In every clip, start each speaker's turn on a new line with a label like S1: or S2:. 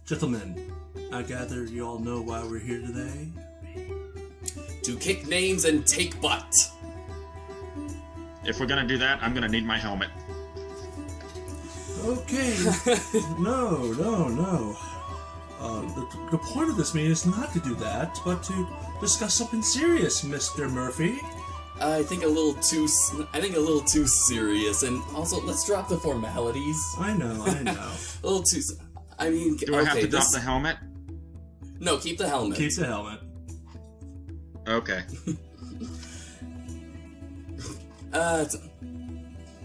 S1: Gentlemen, I gather you all know why we're here today?
S2: To kick names and take butt.
S3: If we're gonna do that, I'm gonna need my helmet.
S1: Okay. No. The point of this meeting is not to do that, but to discuss something serious, Mr. Murphy.
S2: I think a little too serious, and also let's drop the formalities.
S1: I know.
S2: A little too. I mean,
S3: Do I have to drop the helmet?
S2: No, keep the helmet.
S1: Keep the helmet.
S3: Okay.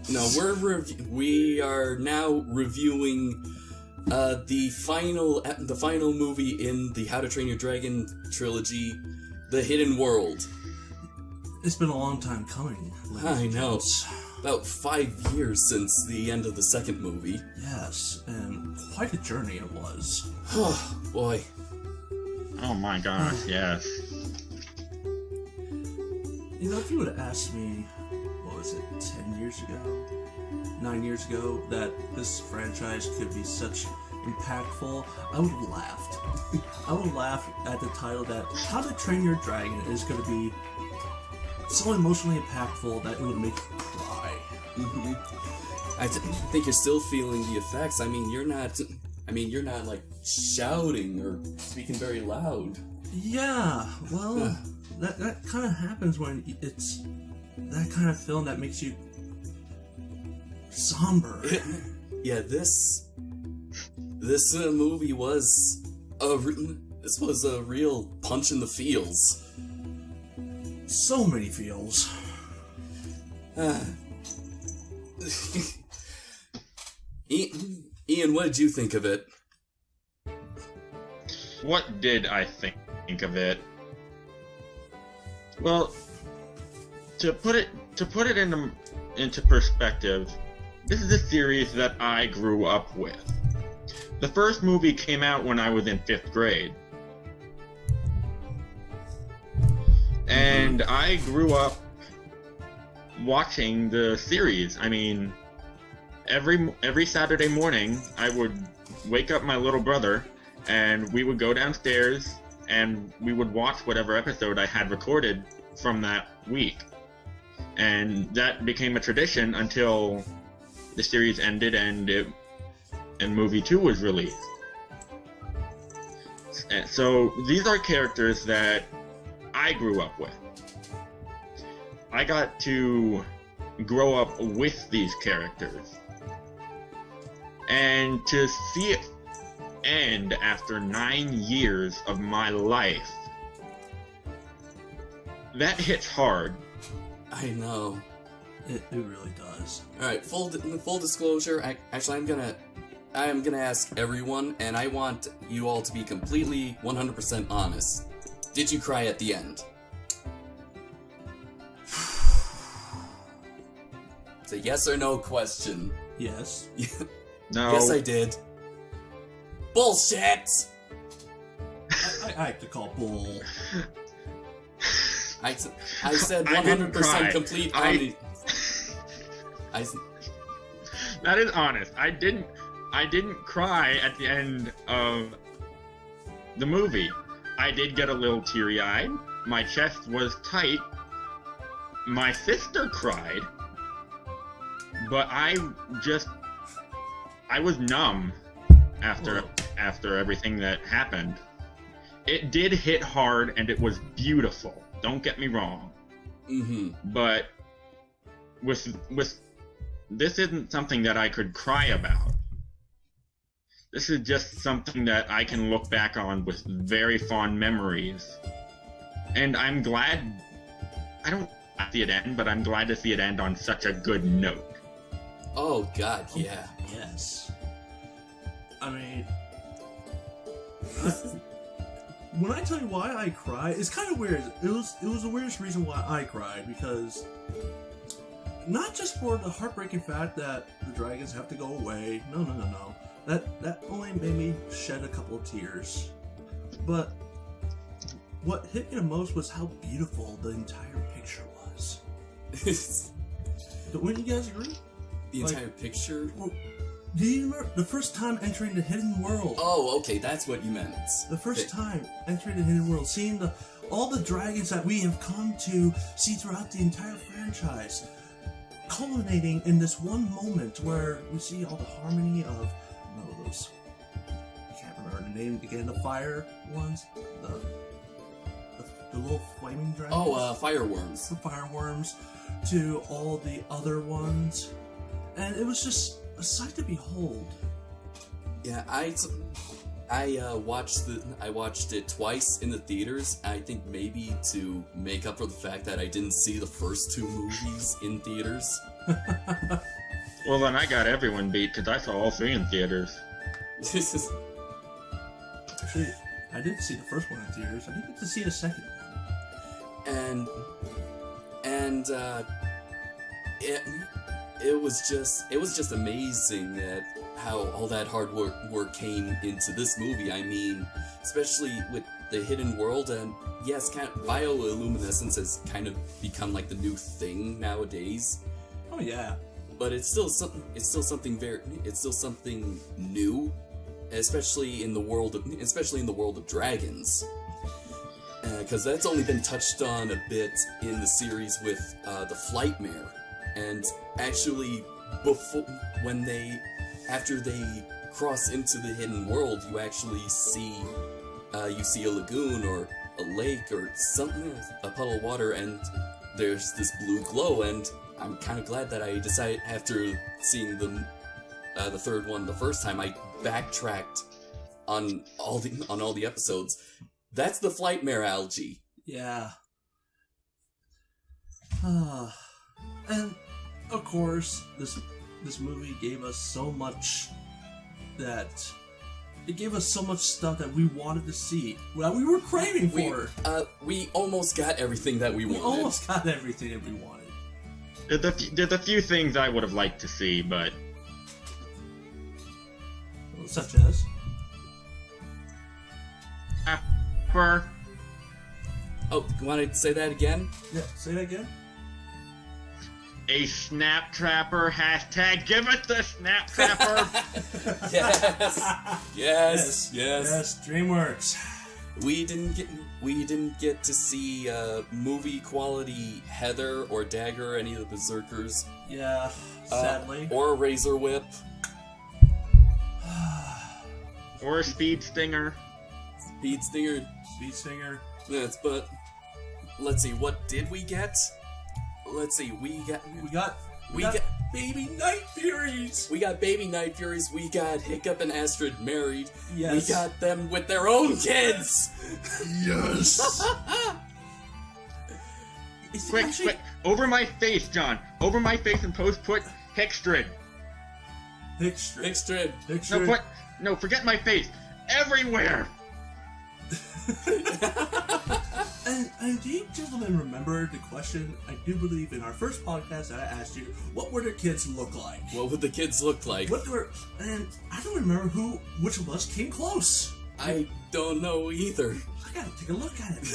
S2: No, we are now reviewing the final movie in the How to Train Your Dragon trilogy, The Hidden World.
S1: It's been a long time coming.
S2: I know. About 5 years since the end of the second movie.
S1: Yes, and quite a journey it was.
S2: Oh, boy.
S3: Oh my gosh, yes.
S1: You know, if you would have asked me, 10 years ago? 9 years ago, that this franchise could be such impactful, I would have laughed. I would laugh at the title that How to Train Your Dragon is going to be so emotionally impactful that it would make you cry.
S2: I think you're still feeling the effects. I mean, you're not like shouting or speaking very loud.
S1: Yeah, well, that kind of happens when it's that kind of film that makes you somber.
S2: Yeah, this movie was a real punch in the feels.
S1: So many feels.
S2: Ian, what did you think of it?
S3: What did I think of it? Well, to put it into perspective, this is a series that I grew up with. The first movie came out when I was in 5th grade. And I grew up watching the series. I mean, every Saturday morning, I would wake up my little brother, and we would go downstairs, and we would watch whatever episode I had recorded from that week. And that became a tradition until the series ended and movie 2 was released. And so these are characters that I grew up with. I got to grow up with these characters. And to see it end after 9 years of my life, that hits hard.
S2: I know.
S1: It really does.
S2: All right, full disclosure. I am gonna ask everyone, and I want you all to be completely 100% honest. Did you cry at the end? It's a yes or no question.
S1: Yes.
S3: No.
S2: Yes, I did. Bullshit!
S1: I have to call bull.
S2: I said
S3: I didn't
S2: 100%
S3: cry.
S2: complete
S3: I-
S2: honesty.
S3: That is honest. I didn't cry at the end of the movie. I did get a little teary-eyed. My chest was tight. My sister cried. But I was numb after everything that happened. It did hit hard and it was beautiful. Don't get me wrong.
S2: Mm-hmm.
S3: But with this isn't something that I could cry about. This is just something that I can look back on with very fond memories. And I'm glad, I don't see it end, but I'm glad to see it end on such a good note.
S2: Oh god, yeah.
S1: Yes. I mean, when I tell you why I cry, it's kind of weird. It was the weirdest reason why I cried, because not just for the heartbreaking fact that the dragons have to go away. No. That only made me shed a couple of tears. But what hit me the most was how beautiful the entire picture was. Wouldn't you guys agree?
S2: The entire picture?
S1: Do you remember the first time entering the hidden world?
S2: Oh, okay, that's what you meant.
S1: The first
S2: Okay.
S1: time entering the hidden world, seeing all the dragons that we have come to see throughout the entire franchise, culminating in this one moment where we see all the harmony of those. I can't remember the name again. The fire ones, the little flaming dragons.
S2: Oh, fireworms.
S1: The fireworms to all the other ones, and it was just a sight to behold.
S2: Yeah, I watched it twice in the theaters. I think maybe to make up for the fact that I didn't see the first two movies in theaters.
S3: Well, then I got everyone beat because I saw all three in theaters.
S1: Actually, I didn't see the first one in theaters. I didn't get to see the second one.
S2: It was just amazing that how all that hard work came into this movie. I mean, especially with the hidden world, and yes, bioluminescence has kind of become like the new thing nowadays.
S1: Oh yeah.
S2: But it's still something new, especially in the world of dragons. Because that's only been touched on a bit in the series with the Flightmare, and actually after they cross into the hidden world, you actually see a lagoon or a lake or something, a puddle of water, and there's this blue glow. And I'm kind of glad that I decided, after seeing the third one the first time, I backtracked on all the episodes. That's the Flightmare algae.
S1: Yeah. And of course, this movie gave us so much stuff that we wanted to see, that we were craving for.
S2: We almost got everything that we wanted.
S1: We almost got everything that we wanted.
S3: There's a few things I would have liked to see, but
S1: Such as?
S3: Trapper.
S2: Oh, you want to say that again?
S1: Yeah, say that again.
S3: A snap trapper. Hashtag give us the snap trapper.
S2: Yes.
S1: Yes, DreamWorks.
S2: We didn't get to see movie quality Heather or Dagger, any of the Berserkers.
S1: Yeah, sadly.
S2: Or a Razor Whip.
S3: Or a Speed Stinger.
S2: Speed Stinger.
S1: Speed Stinger.
S2: Yes, but let's see, what did we get? Let's see, we got
S1: Baby Night Furies.
S2: We got Baby Night Furies. We got Hiccup and Astrid married.
S1: Yes.
S2: We got them with their own kids.
S1: Yes.
S3: Quick, over my face, John. Over my face and post put Hickstrid.
S2: Hickstrid.
S3: No, forget my face. Everywhere.
S1: And do you gentlemen remember the question, I do believe in our first podcast that I asked you, what would their kids look like?
S2: What would the kids look like?
S1: And I don't remember which of us came close.
S2: I don't know either.
S1: I gotta take a look at it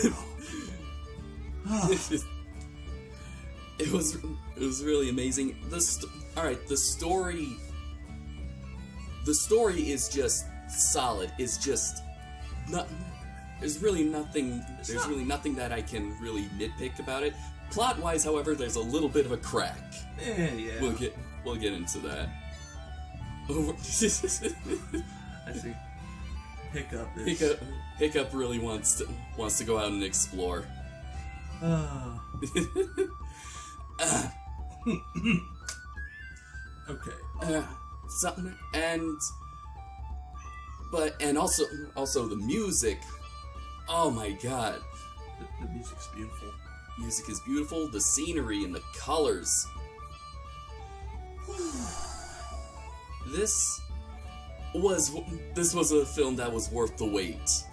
S1: now.
S2: It was really amazing. The story is just solid. It's just not. There's really nothing that I can really nitpick about it. Plot-wise, however, there's a little bit of a crack.
S1: Yeah.
S2: We'll get into that.
S1: I see.
S2: Hiccup really wants to go out and explore.
S1: Okay.
S2: And also the music. Oh my god.
S1: The music's beautiful.
S2: Music is beautiful, the scenery and the colors. This was a film that was worth the wait.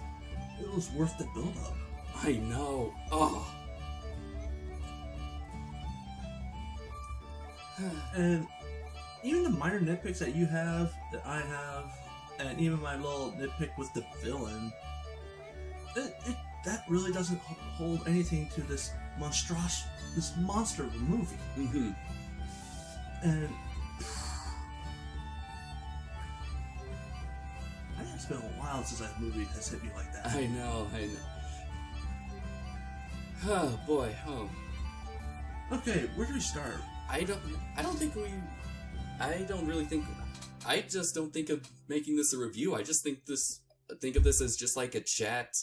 S1: It was worth the build-up.
S2: I know. Oh.
S1: And even the minor nitpicks that you have, that I have, and even my little nitpick with the villain, that really doesn't hold anything to this monster of a movie.
S2: Mm-hmm.
S1: And while since that movie has hit me like that.
S2: I know. Oh boy. Oh.
S1: Okay, where do we start?
S2: I don't really think. I just don't think of making this a review. I just think of this as just like a chat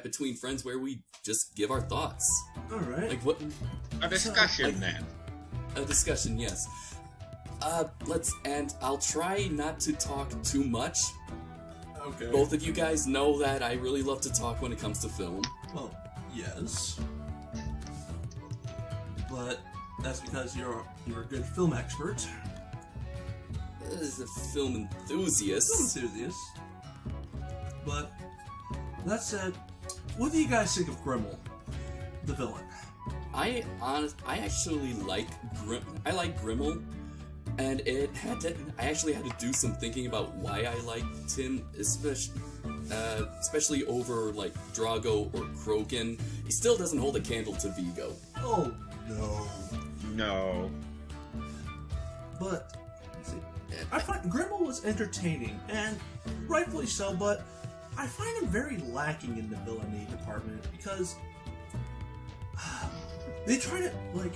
S2: between friends where we just give our thoughts.
S1: All right.
S2: Like what?
S3: A discussion, then.
S2: A discussion, yes. And I'll try not to talk too much.
S1: Okay.
S2: Both of you guys know that I really love to talk when it comes to film.
S1: Well, yes. But that's because you're a good film expert.
S2: As a film enthusiast.
S1: Film enthusiast. But that said, what do you guys think of Grimmel, the villain?
S2: I actually like Grimmel, and I actually had to do some thinking about why I liked him, especially over like Drago or Krogan. He still doesn't hold a candle to Vigo.
S1: Oh no.
S3: No.
S1: But see, I find Grimmel was entertaining, and rightfully so, but I find him very lacking in the villainy department because they try to, like,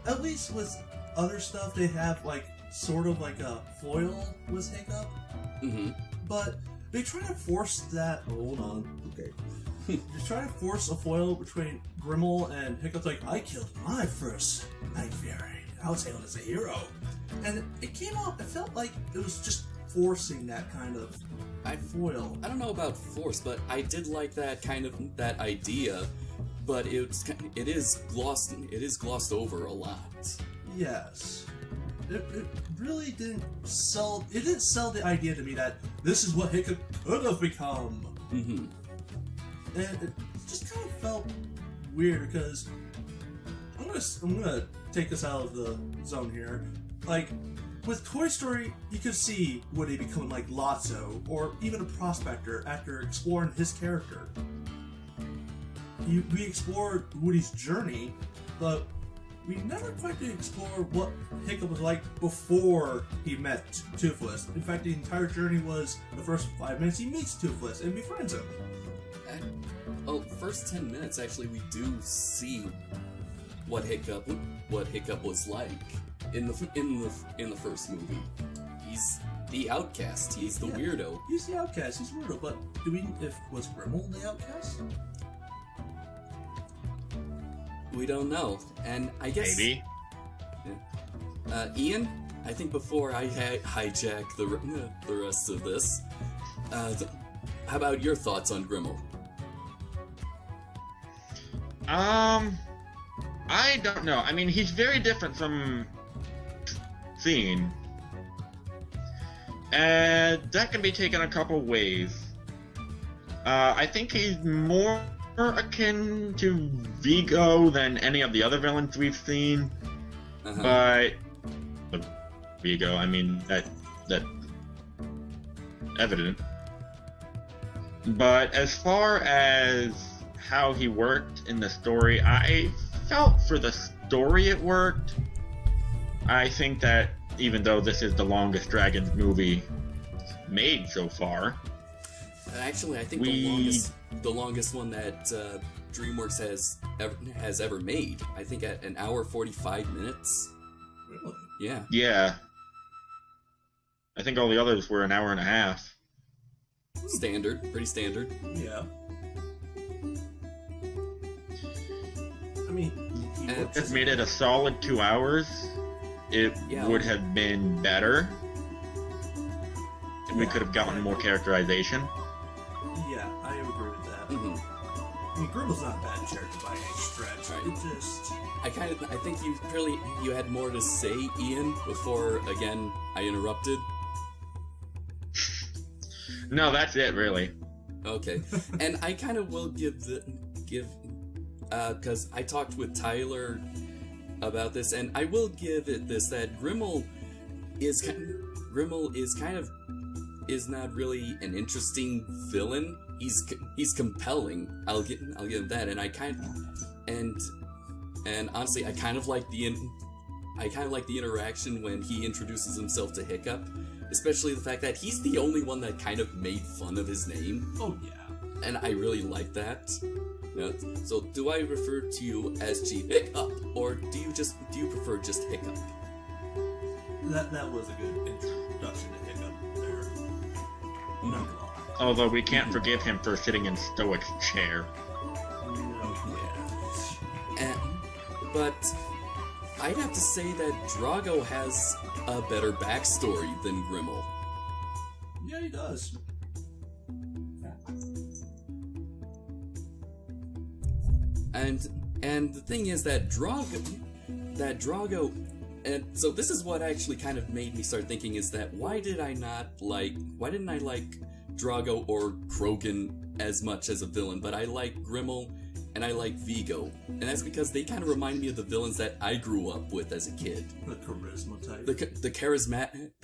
S1: at least with other stuff, they have, like, sort of like a foil with Hiccup, but they try to force that. Hold on, okay. They try to force a foil between Grimmel and Hiccup's like, I killed my first Night Fairy. I was hailed as a hero. And it came out, it felt like it was just forcing that kind of foil.
S2: I don't know about force, but I did like that that idea, but it is glossed over a lot.
S1: Yes. It really didn't sell the idea to me that this is what Hiccup could have become.
S2: Mm-hmm.
S1: And it just kind of felt weird because I'm gonna take this out of the zone here. Like, with Toy Story, you could see Woody becoming like Lotso or even a prospector after exploring his character. We explored Woody's journey, but we never quite did explore what Hiccup was like before he met Toothless. In fact, the entire journey was the first 5 minutes he meets Toothless and befriends him.
S2: First 10 minutes actually we do see what Hiccup was like in the first movie. He's the outcast. He's the weirdo.
S1: He's the outcast. He's weirdo. But was Grimmel the outcast?
S2: We don't know. And I guess
S3: Maybe.
S2: Ian, I think before I hijack the rest of this, how about your thoughts on Grimmel?
S3: I don't know. I mean, he's very different from Thien. And that can be taken a couple ways. I think he's more akin to Vigo than any of the other villains we've seen. But Vigo, I mean, that evident. But as far as how he worked in the story, I felt for the story it worked. I think that even though this is the longest Dragons movie made so far,
S2: actually, I think the longest one that DreamWorks has ever made. I think at an hour 45 minutes.
S1: Really?
S2: Yeah.
S3: Yeah. I think all the others were an hour and a half.
S2: Pretty standard.
S1: Yeah. I mean,
S3: If made it a solid 2 hours, it would have been better. And we could have gotten more characterization.
S1: Yeah, I agree with that. I mean, Grimmel's not a bad character by any stretch.
S2: Right.
S1: It just...
S2: I think you had more to say, Ian, before again I interrupted.
S3: No, that's it, really.
S2: Okay, and I kind of will because I talked with Tyler about this, and I will give it this, that Grimmel is not really an interesting villain. He's compelling. I'll give him that, and honestly, I kind of like the interaction when he introduces himself to Hiccup, especially the fact that he's the only one that kind of made fun of his name,
S1: Oh yeah.
S2: and I really like that. Now, so, do I refer to you as Chief Hiccup, or do you prefer just Hiccup?
S1: That was a good introduction to Hiccup there. Not gonna lie.
S3: Although we can't forgive him for sitting in Stoic's chair.
S1: No, yeah.
S2: But I'd have to say that Drago has a better backstory than Grimmel.
S1: Yeah, he does.
S2: And the thing is that Drago, and so this is what actually kind of made me start thinking is that why didn't I like Drago or Krogan as much as a villain, but I like Grimmel and I like Vigo, and that's because they kind of remind me of the villains that I grew up with as a kid.
S1: The charisma type.
S2: The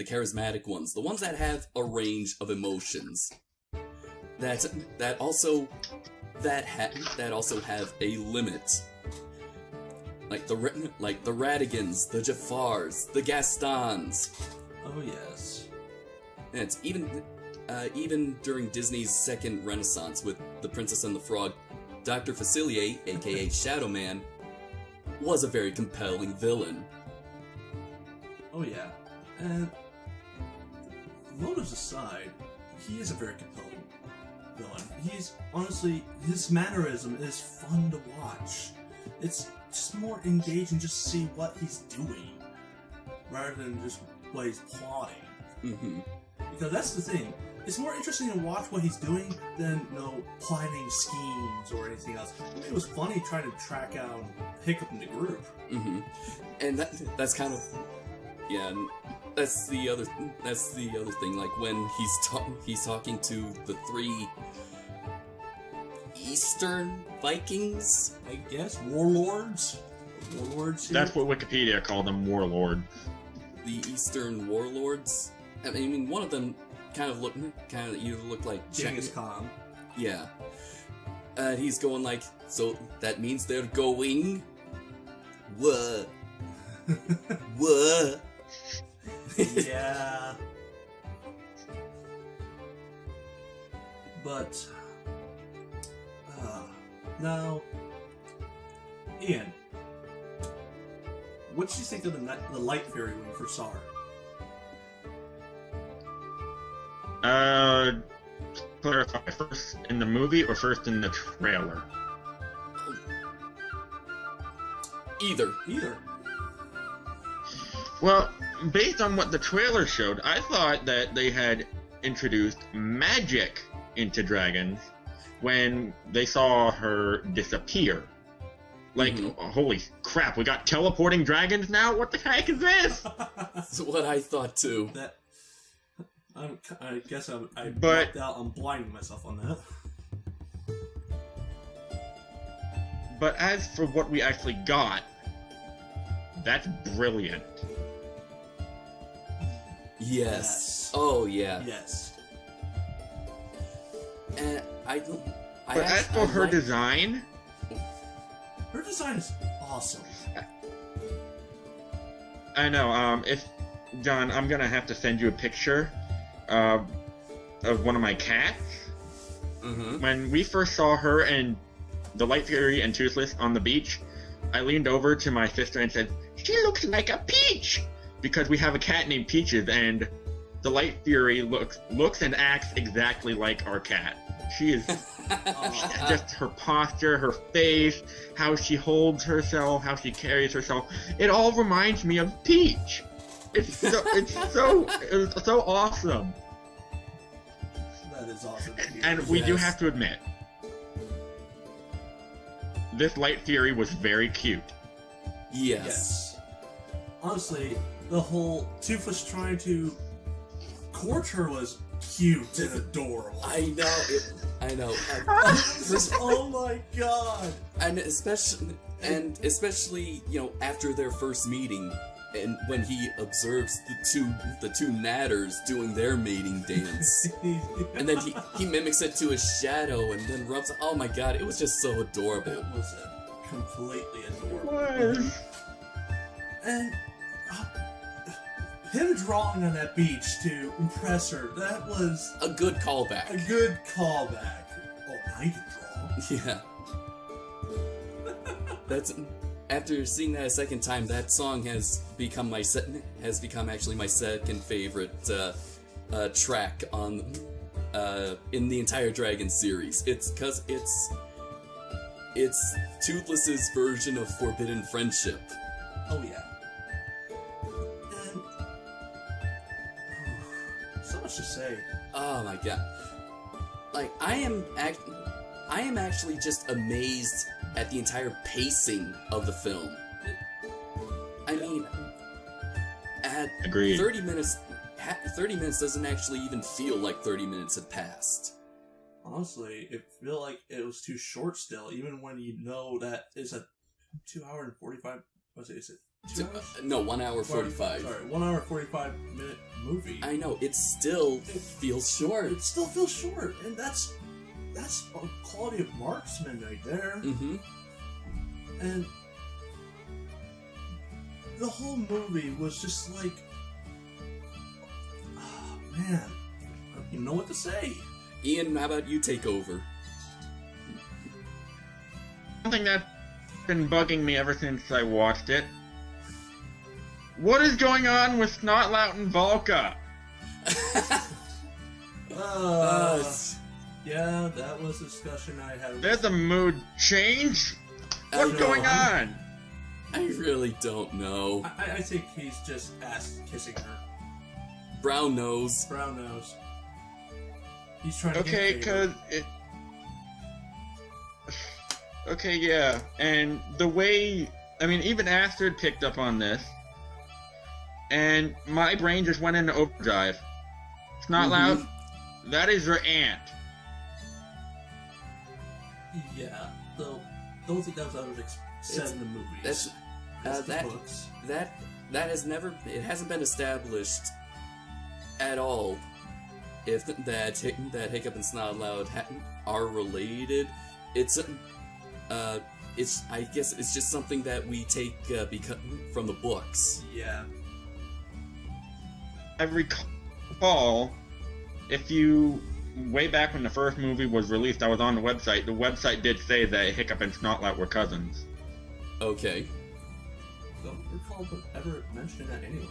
S2: charismatic ones, the ones that have a range of emotions, that also have a limit, like the Radigans, the Jafars, the Gastons.
S1: Oh yes.
S2: And it's even during Disney's second Renaissance with The Princess and the Frog, Dr. Facilier, aka Shadow Man, was a very compelling villain.
S1: Oh yeah. And motives aside, he is a very compelling villain. He's honestly, his mannerism is fun to watch. It's just more engaging just to see what he's doing rather than just what he's plotting.
S2: Mm-hmm.
S1: Because that's the thing. It's more interesting to watch what he's doing than, plotting schemes or anything else. I mean, it was funny trying to track out Hiccup in the group.
S2: Mm-hmm. And that's kind of, yeah. And that's the other thing. Like when he's talking to the 3 Eastern Vikings,
S1: I guess Warlords. Warlords. Here?
S3: That's what Wikipedia called them, warlord.
S2: the Eastern warlords. I mean, one of them you look like
S1: Genghis Khan.
S2: Yeah. He's going like, so that means they're going. What? What?
S1: Yeah. But now, Ian, what did you think of the Light Fury when you first saw her?
S3: Clarify, first in the movie or first in the trailer?
S2: Either.
S3: Well, based on what the trailer showed, I thought that they had introduced magic into dragons when they saw her disappear. Like, holy crap, we got teleporting dragons now? What the heck is this?
S2: That's what I thought too.
S1: I guess I blacked out. I'm blinding myself on that.
S3: But as for what we actually got, that's brilliant.
S2: Yes. Oh yeah.
S1: Yes.
S2: And
S3: As for her design,
S1: her design is awesome.
S3: I know. If John, I'm gonna have to send you a picture of one of my cats. When we first saw her and the Light Fury and Toothless on the beach, I leaned over to my sister and said, "She looks like a peach," because we have a cat named Peaches, and the Light Fury looks and acts exactly like our cat. She is just her posture, her face, how she holds herself, how she carries herself. It all reminds me of Peach. It's so awesome.
S1: That is awesome.
S3: And we do have to admit, this Light Fury was very cute.
S2: Yes.
S1: Honestly, the whole Toothless trying to court her was cute and adorable.
S2: I know.
S1: Oh my god!
S2: And especially, after their first meeting, and when he observes the two natters doing their mating dance, and then he mimics it to his shadow, and then rubs. Oh my god! It was just so adorable.
S1: It was completely adorable.
S3: What?
S1: And him drawing on that beach to impress her, that was
S2: A good callback.
S1: a good callback. Oh, now you can draw.
S2: Yeah. That's after seeing that a second time. That song has become actually my second favorite track on in the entire Dragon series. It's because it's Toothless's version of Forbidden Friendship.
S1: Oh yeah. And so much to say.
S2: Oh my god. Like, I am actually just amazed at the entire pacing of the film. I mean, at
S3: Agreed.
S2: 30 minutes doesn't actually even feel like 30 minutes had passed.
S1: Honestly, it felt like it was too short still, even when you know that it's a 2 hour and 45. What's it? Is it 2 hours?
S2: No, 1 hour 45.
S1: Sorry, 1 hour 45 minute movie.
S2: I know, it still feels short.
S1: It still feels short, and that's a quality of marksman right there.
S2: Mm-hmm.
S1: And the whole movie was just like, oh man, I don't even know what to say.
S2: Ian, how about you take over?
S3: Something that's been bugging me ever since I watched it. What is going on with Snotlout and Volka?
S1: Yeah, that was a discussion I had.
S3: There's a mood change? What's
S1: know.
S3: going on?
S2: I really don't know.
S1: I think he's just ass kissing her.
S2: Brown nose.
S1: Brown nose. He's trying to
S3: Okay,
S1: get favor.
S3: cause it... Okay, yeah, and the way... I mean, even Astrid picked up on this, and my brain just went into overdrive. Snotlout, that is your aunt.
S1: Yeah, though, don't think that was ever said in the movies.
S2: That's
S1: That's the
S2: that
S1: books.
S2: that has never, it hasn't been established at all if that Hiccup and Snotlout are related. It's I guess it's just something that we take from the books.
S1: Yeah.
S3: I recall, if you... Way back when the first movie was released, I was on the website. The website did say that Hiccup and Snotlout were cousins.
S2: Okay.
S1: Don't recall them ever mentioning that anywhere.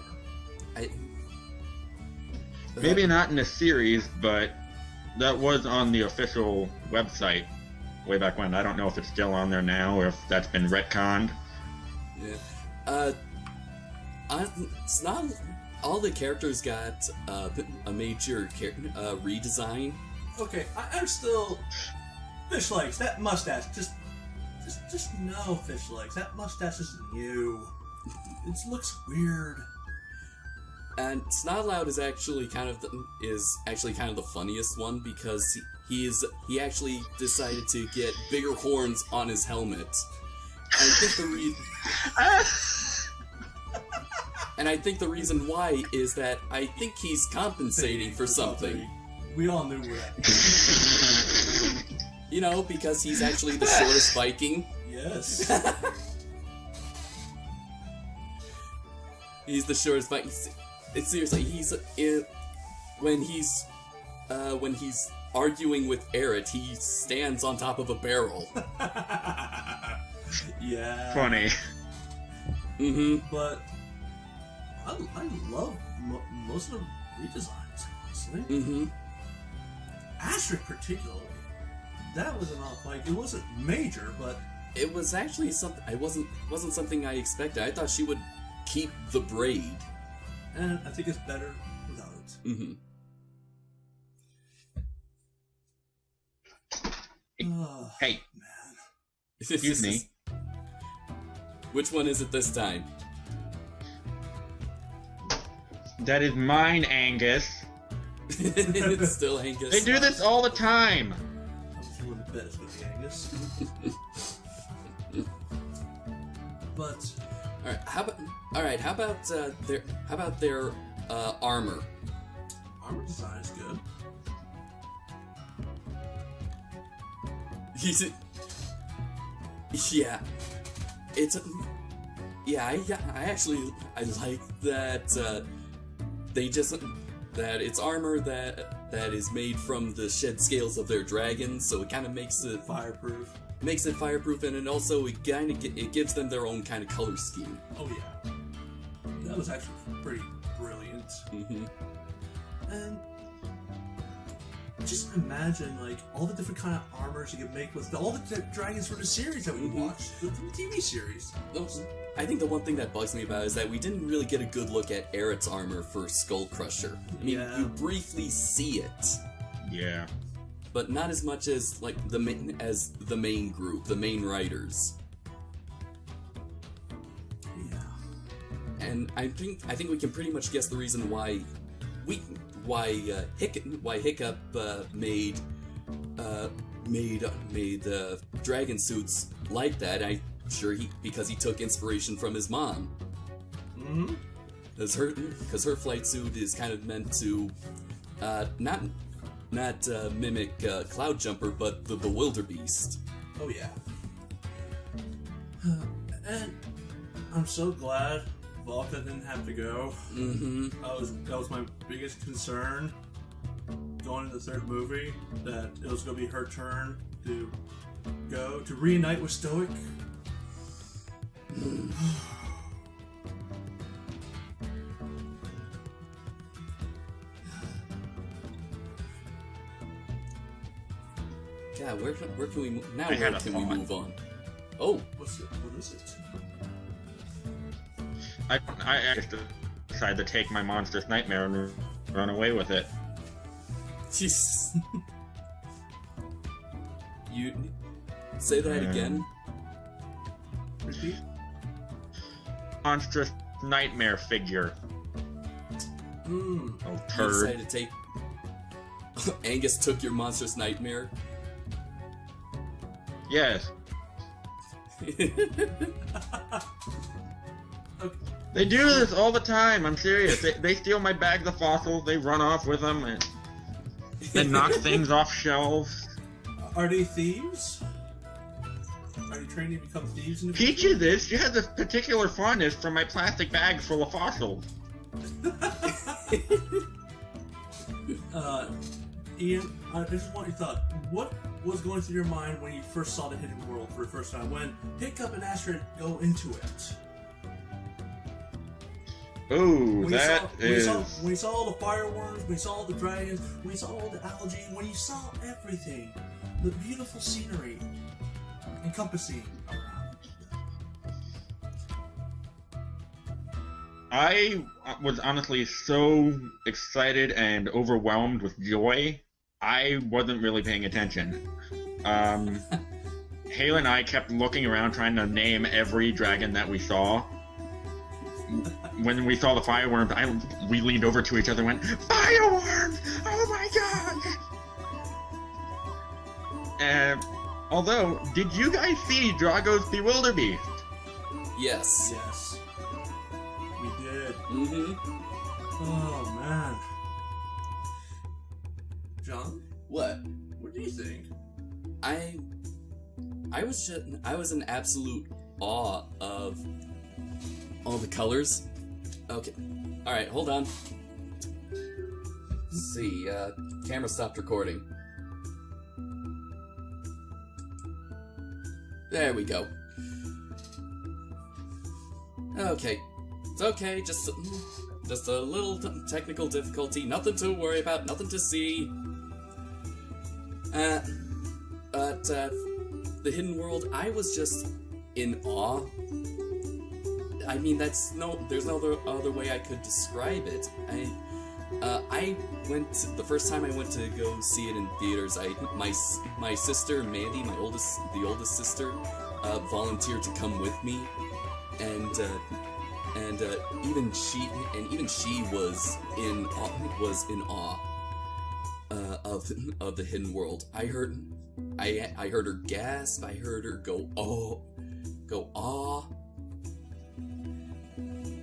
S3: Maybe not in the series, but that was on the official website way back when. I don't know if it's still on there now or if that's been retconned.
S2: Yeah. All the characters got a major redesign.
S1: Okay, I'm still... Fish Legs, that mustache, just no Fish Legs. That mustache is new. It looks weird.
S2: And Snotlout is actually kind of the funniest one because he actually decided to get bigger horns on his helmet. And I think the reason why is that I think he's compensating for something.
S1: We all knew that.
S2: You know, because he's actually the shortest Viking.
S1: Yes.
S2: He's the shortest Viking. It's seriously, when he's arguing with Eret, he stands on top of a barrel.
S1: Yeah.
S3: Funny.
S2: Mm-hmm.
S1: But I love most of the redesigns, honestly.
S2: Mm-hmm.
S1: Astrid particularly. That was like it wasn't major, but
S2: It was actually something wasn't something I expected. I thought she would keep the braid.
S1: and I think it's better without it.
S2: Mm-hmm.
S3: Hey,
S1: Man.
S3: excuse me.
S2: Which one is it this time?
S3: That is mine, Angus.
S2: It's still Angus.
S3: They do this all the time.
S1: I was willing to bet it's gonna be Angus. But
S2: How about their armor?
S1: armor design is good.
S2: Yeah, it's I like that they just that it's armor that is made from the shed scales of their dragons, so it kind of makes it
S1: Fireproof.
S2: fireproof, and also it kind of it gives them their own kind of color scheme.
S1: Oh yeah, that was actually pretty brilliant.
S2: Mm-hmm.
S1: And just imagine like all the different kind of armors you can make with all the dragons from the series that we watched, the TV series.
S2: I think the one thing that bugs me about it is that we didn't really get a good look at Aerith's armor for Skull Crusher. I mean,
S1: Yeah.
S2: you briefly see it,
S3: Yeah.
S2: but not as much as like the main group, the main writers.
S1: Yeah.
S2: And I think we can pretty much guess the reason why Hiccup made dragon suits like that. I'm sure because he took inspiration from his mom.
S1: Mm-hmm.
S2: Because her flight suit is kind of meant to not mimic Cloud Jumper, but the Wildebeest.
S1: Oh yeah. And I'm so glad Volca didn't have to go.
S2: Mm-hmm.
S1: That was my biggest concern going into the third movie, that it was going to be her turn to go to reunite with Stoic.
S2: God, where can we move now?
S3: I had
S2: Where
S3: a
S2: can we
S3: thought.
S2: move on? Oh,
S1: What is it?
S3: I just decided to take my monstrous nightmare and run away with it.
S2: jeez. You say that again?
S1: Repeat?
S3: Monstrous nightmare figure.
S1: Hmm.
S3: Oh,
S2: You
S3: turd.
S2: decided to take. Angus took your monstrous nightmare.
S3: Yes.
S1: Okay.
S3: They do this all the time, I'm serious. They steal my bags of fossils, they run off with them, and knock things off shelves.
S1: Are they thieves? Are you training to become thieves in the
S3: Peaches is, she has a particular fondness for my plastic bags full of fossils.
S1: Ian, I just want your thought. What was going through your mind when you first saw the Hidden World for the first time? When Hiccup and Astrid go into it?
S3: Ooh,
S1: When
S3: that is...
S1: when you saw all the fireworms, when you saw all the dragons, when you saw all the algae, when you saw everything, the beautiful scenery encompassing around.
S3: I was honestly so excited and overwhelmed with joy, I wasn't really paying attention. Hale and I kept looking around trying to name every dragon that we saw. When we saw the fireworms, we leaned over to each other and went, "Fireworms! Oh my gosh!" And although, did you guys see Drago's Bewilderbeast?
S2: Yes.
S1: Yes, we did.
S2: Mm-hmm.
S1: Oh man, John,
S2: What?
S1: what do you think?
S2: I was in absolute awe of all the colors. Okay. Alright, hold on. Let's see, camera stopped recording. There we go. Okay. It's okay, just a little technical difficulty, nothing to worry about, nothing to see. But the Hidden World, I was just in awe. I mean, there's no other way I could describe it. I went the first time I went to go see it in theaters. My sister Mandy, the oldest sister, volunteered to come with me, and even she was in awe of the Hidden World. I heard her gasp. I heard her go awe,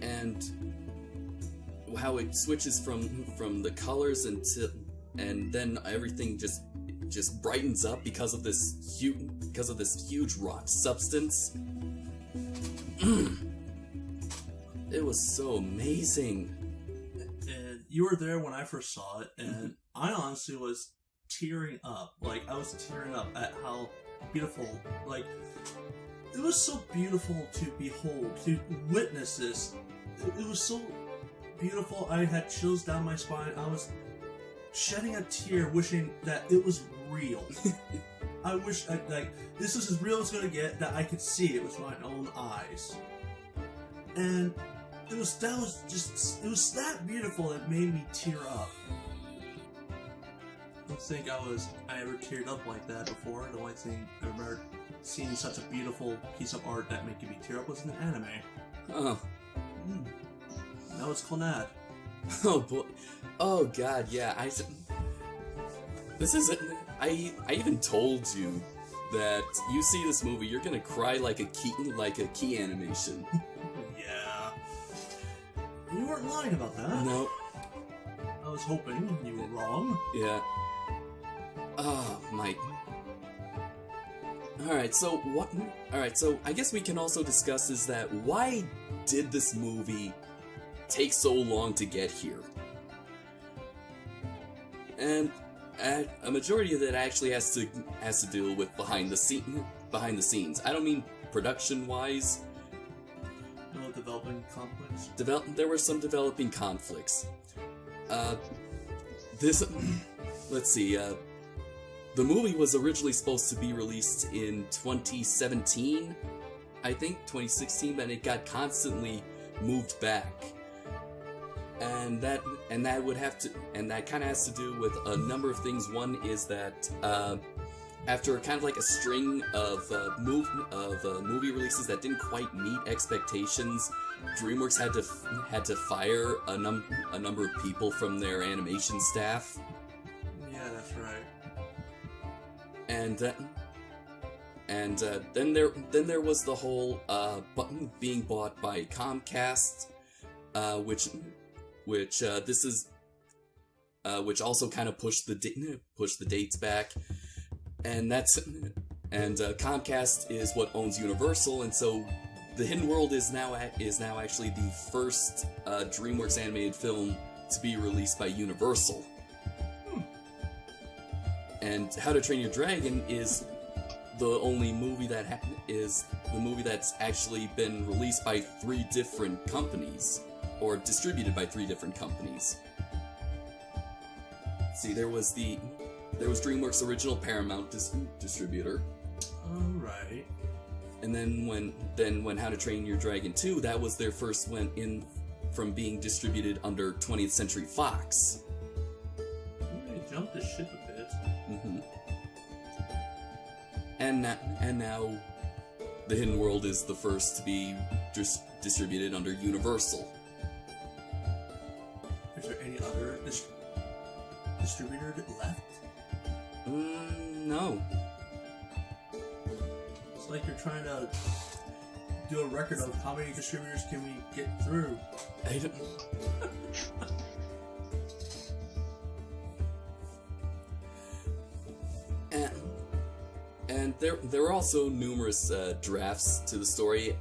S2: and how it switches from the colors and then everything just brightens up because of this huge rock substance. It was so amazing.
S1: And you were there when I first saw it, and I honestly was tearing up. Like, I was tearing up at how beautiful, like, it was so beautiful to behold, to witness this. It was so beautiful, I had chills down my spine. I was shedding a tear, wishing that it was real. I wish, like, this is as real as it's gonna get, that I could see it with my own eyes. And it was that beautiful that made me tear up. I don't think I ever teared up like that before. The only thing I remember seeing such a beautiful piece of art that made me tear up was an anime.
S2: Oh.
S1: That was Clannad.
S2: Oh boy. Oh god, yeah. This isn't. I even told you that you see this movie, you're gonna cry like a key animation.
S1: Yeah. You weren't lying about that.
S2: No.
S1: I was hoping you were wrong.
S2: Yeah. Oh my. Alright, so what? Alright, so I guess we can also discuss is that why did this movie take so long to get here? And a majority of it actually has to do with behind the scenes. I don't mean production-wise.
S1: No developing conflicts.
S2: There were some developing conflicts. Let's see. The movie was originally supposed to be released in 2017, I think 2016, but it got constantly moved back. And that kind of has to do with a number of things. One is that after kind of like a string of movie releases that didn't quite meet expectations, DreamWorks had to fire a number of people from their animation staff.
S1: Yeah, that's right.
S2: And then there was the whole being bought by Comcast, which also kind of pushed the dates back, and Comcast is what owns Universal, and so The Hidden World is now actually the first DreamWorks animated film to be released by Universal. And How to Train Your Dragon is the only movie that's actually been released by 3 different companies, or distributed by 3 different companies. See, there was DreamWorks' original Paramount distributor.
S1: Alright.
S2: And then when How to Train Your Dragon 2, that was their first went in from being distributed under 20th Century Fox.
S1: They jumped the ship a bit.
S2: Mm-hmm. And now The Hidden World is the first to be distributed under Universal.
S1: Is there any other distributor left?
S2: No.
S1: It's like you're trying to do a record of how many distributors can we get through.
S2: I don't... And there were also numerous drafts to the story.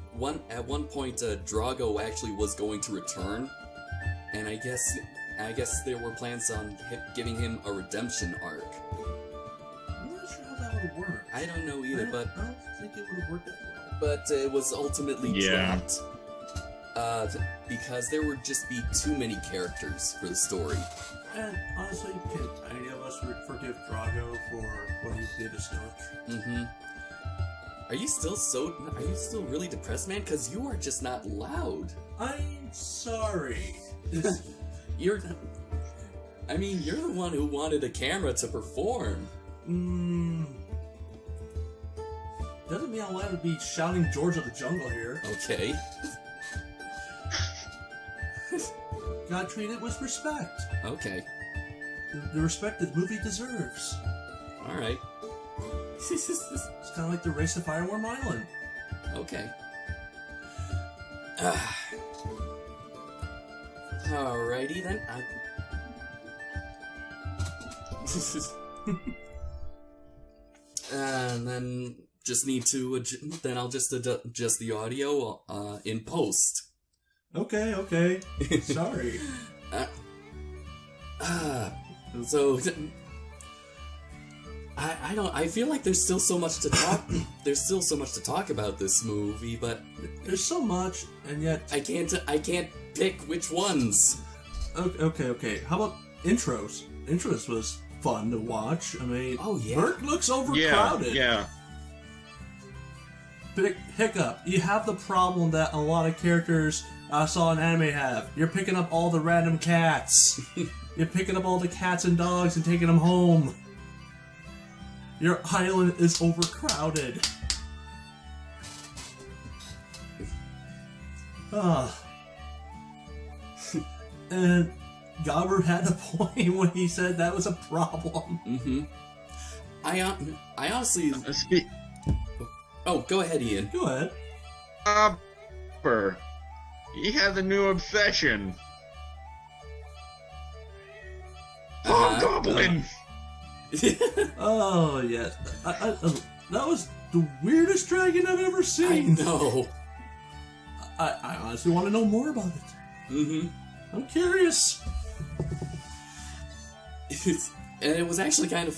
S2: At one point, Drago actually was going to return, and I guess there were plans on giving him a redemption arc.
S1: I'm not sure how that would have worked.
S2: I don't know either, but
S1: I don't think it would have worked that well.
S2: But it was ultimately dropped because there would just be too many characters for the story.
S1: And honestly, can any of us forgive Drago for what he did to Snook?
S2: Mm-hmm. Are you still really depressed, man? Because you are just not loud.
S1: I'm sorry.
S2: You're the one who wanted a camera to perform.
S1: Doesn't mean I'm allowed to be shouting George of the Jungle here.
S2: Okay.
S1: Gotta treat it with respect.
S2: Okay.
S1: The respect the movie deserves.
S2: Alright.
S1: It's kind of like the race to Fireworm Island.
S2: Okay. Alrighty then. And then just need to then I'll just adjust the audio in post.
S1: Okay. Sorry.
S2: So I feel like there's still so much to talk. There's still so much to talk about this movie, but
S1: There's so much, and yet...
S2: I can't pick which ones.
S1: Okay. How about intros? Intros was fun to watch. I mean,
S2: Oh, yeah.
S1: Bert looks
S3: Yeah,
S1: overcrowded.
S3: yeah.
S1: Hiccup, you have the problem that a lot of characters I saw in anime have. You're picking up all the random cats. You're picking up all the cats and dogs and taking them home. Your island is overcrowded. And Gobber had a point when he said that was a problem.
S2: Mm-hmm. I honestly.
S3: Speak.
S2: Oh, go ahead, Ian.
S1: Go ahead.
S3: Gobber. He has a new obsession. Hobgoblin!
S1: Oh, yes. That was the weirdest dragon I've ever
S2: I
S1: seen.
S2: know.
S1: I honestly want to know more about it.
S2: Mm-hmm.
S1: I'm curious.
S2: And it was actually kind of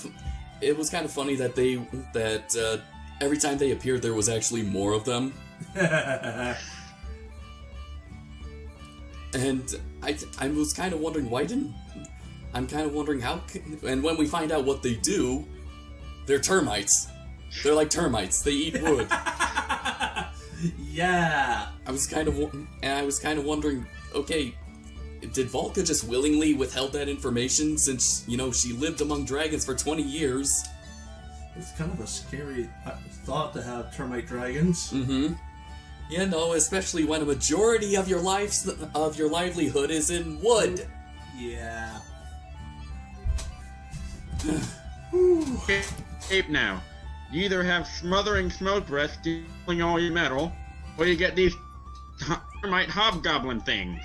S2: funny that every time they appeared, there was actually more of them. And I was kind of wondering how. And when we find out what they do, they're termites. They're like termites. They eat wood.
S1: Yeah.
S2: I was kind of wondering. Okay, did Volka just willingly withheld that information since she lived among dragons for 20 years?
S1: It's kind of a scary thought to have termite dragons.
S2: Mm-hmm. Yeah, no, especially when a majority of your livelihood is in wood.
S1: Yeah.
S3: Ape now. You either have smothering smoke breath stealing all your metal, or you get these termite hobgoblin things.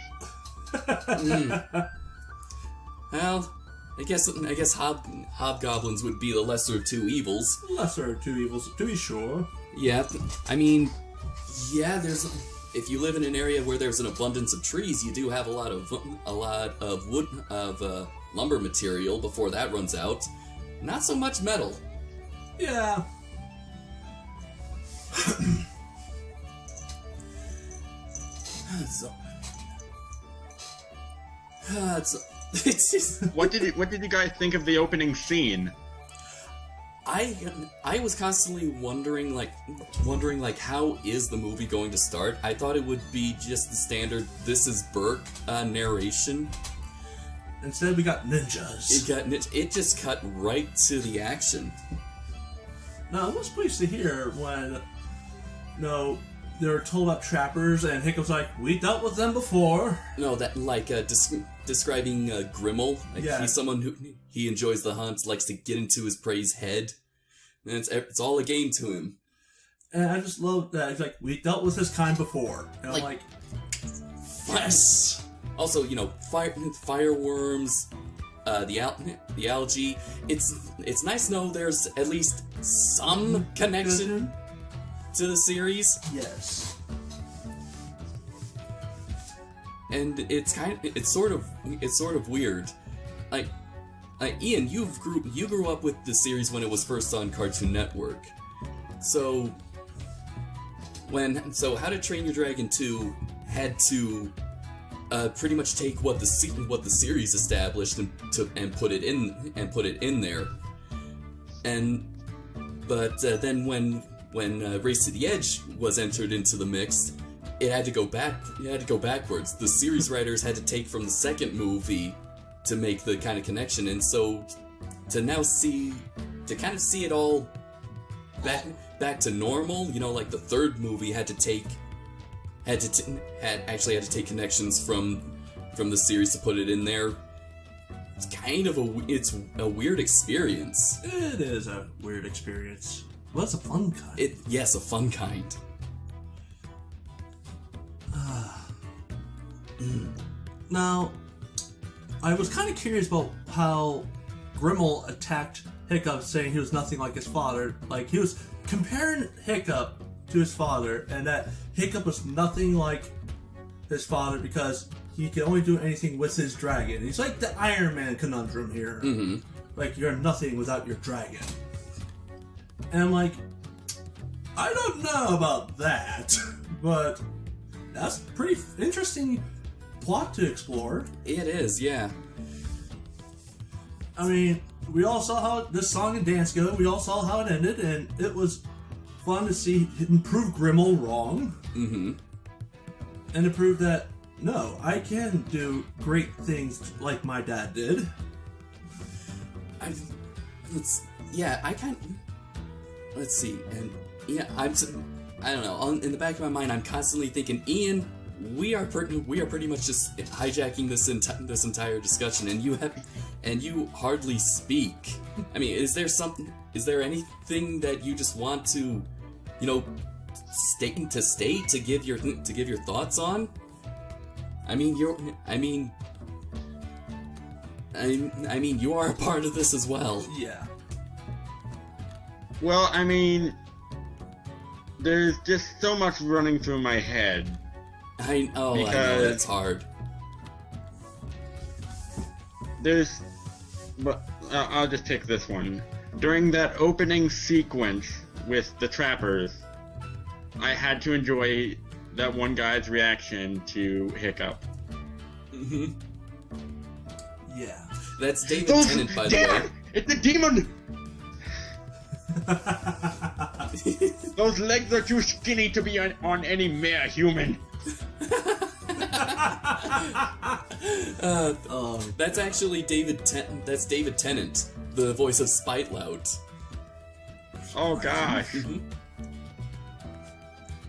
S2: Well, I guess hobgoblins would be the lesser of two evils.
S1: Lesser of two evils, to be sure.
S2: Yeah, I mean, yeah. If you live in an area where there's an abundance of trees, you do have a lot of wood lumber material before that runs out. Not so much metal.
S1: Yeah.
S2: It's just,
S3: What did you guys think of the opening scene?
S2: I was constantly wondering how is the movie going to start? I thought it would be just the standard "This is Burke" narration.
S1: Instead, we got ninjas.
S2: It just cut right to the action.
S1: Now, I was pleased to hear when, they were told about trappers, and Hiccup's like, we dealt with them before.
S2: No, that describing Grimmel.
S1: Yeah.
S2: He's someone who he enjoys the hunt, likes to get into his prey's head, and it's all a game to him.
S1: And I just love that. He's like, we dealt with this kind before. And I'm like, yes.
S2: Also, fireworms, the algae. It's nice to know there's at least some connection to the series,
S1: Yes.
S2: and it's sort of weird. Like Ian, you grew up with the series when it was first on Cartoon Network, so How to Train Your Dragon 2 had to pretty much take what the series established and put it in there. But then when Race to the Edge was entered into the mix, it had to go backwards. The series writers had to take from the second movie to make the kind of connection, and so to kind of see it all back to normal. Like the third movie had to take connections from the series to put it in there. It's a weird experience.
S1: It is a weird experience. Well, it's a fun kind.
S2: Yes, a fun kind.
S1: Now, I was kind of curious about how Grimmel attacked Hiccup, saying he was nothing like his father. Like, he was comparing Hiccup to his father, and that Hiccup was nothing like his father because he can only do anything with his dragon. He's like the Iron Man conundrum here.
S2: Mm-hmm.
S1: Like, you're nothing without your dragon. And I'm like, I don't know about that, but that's pretty interesting plot to explore.
S2: It is, yeah.
S1: I mean, we all saw how this song and dance go. We all saw how it ended, and it was fun to see him prove Grimmel wrong.
S2: Mm-hmm.
S1: And to prove that, no, I can do great things like my dad did.
S2: Let's see, and yeah, I don't know. In the back of my mind, I'm constantly thinking, Ian, we are pretty much just hijacking this entire discussion, and you hardly speak. I mean, is there anything that you just want to, state to give your thoughts on? I mean, you are a part of this as well.
S1: Yeah.
S3: Well, I mean, there's just so much running through my head.
S2: I know, it's hard.
S3: But I'll just pick this one. During that opening sequence with the trappers, I had to enjoy that one guy's reaction to Hiccup.
S2: Mm-hmm.
S1: Yeah.
S2: That's David Tennant, by the way.
S3: It's a demon! Those legs are too skinny to be on any mere human.
S2: That's actually That's David Tennant, the voice of Spitelout.
S3: Oh gosh.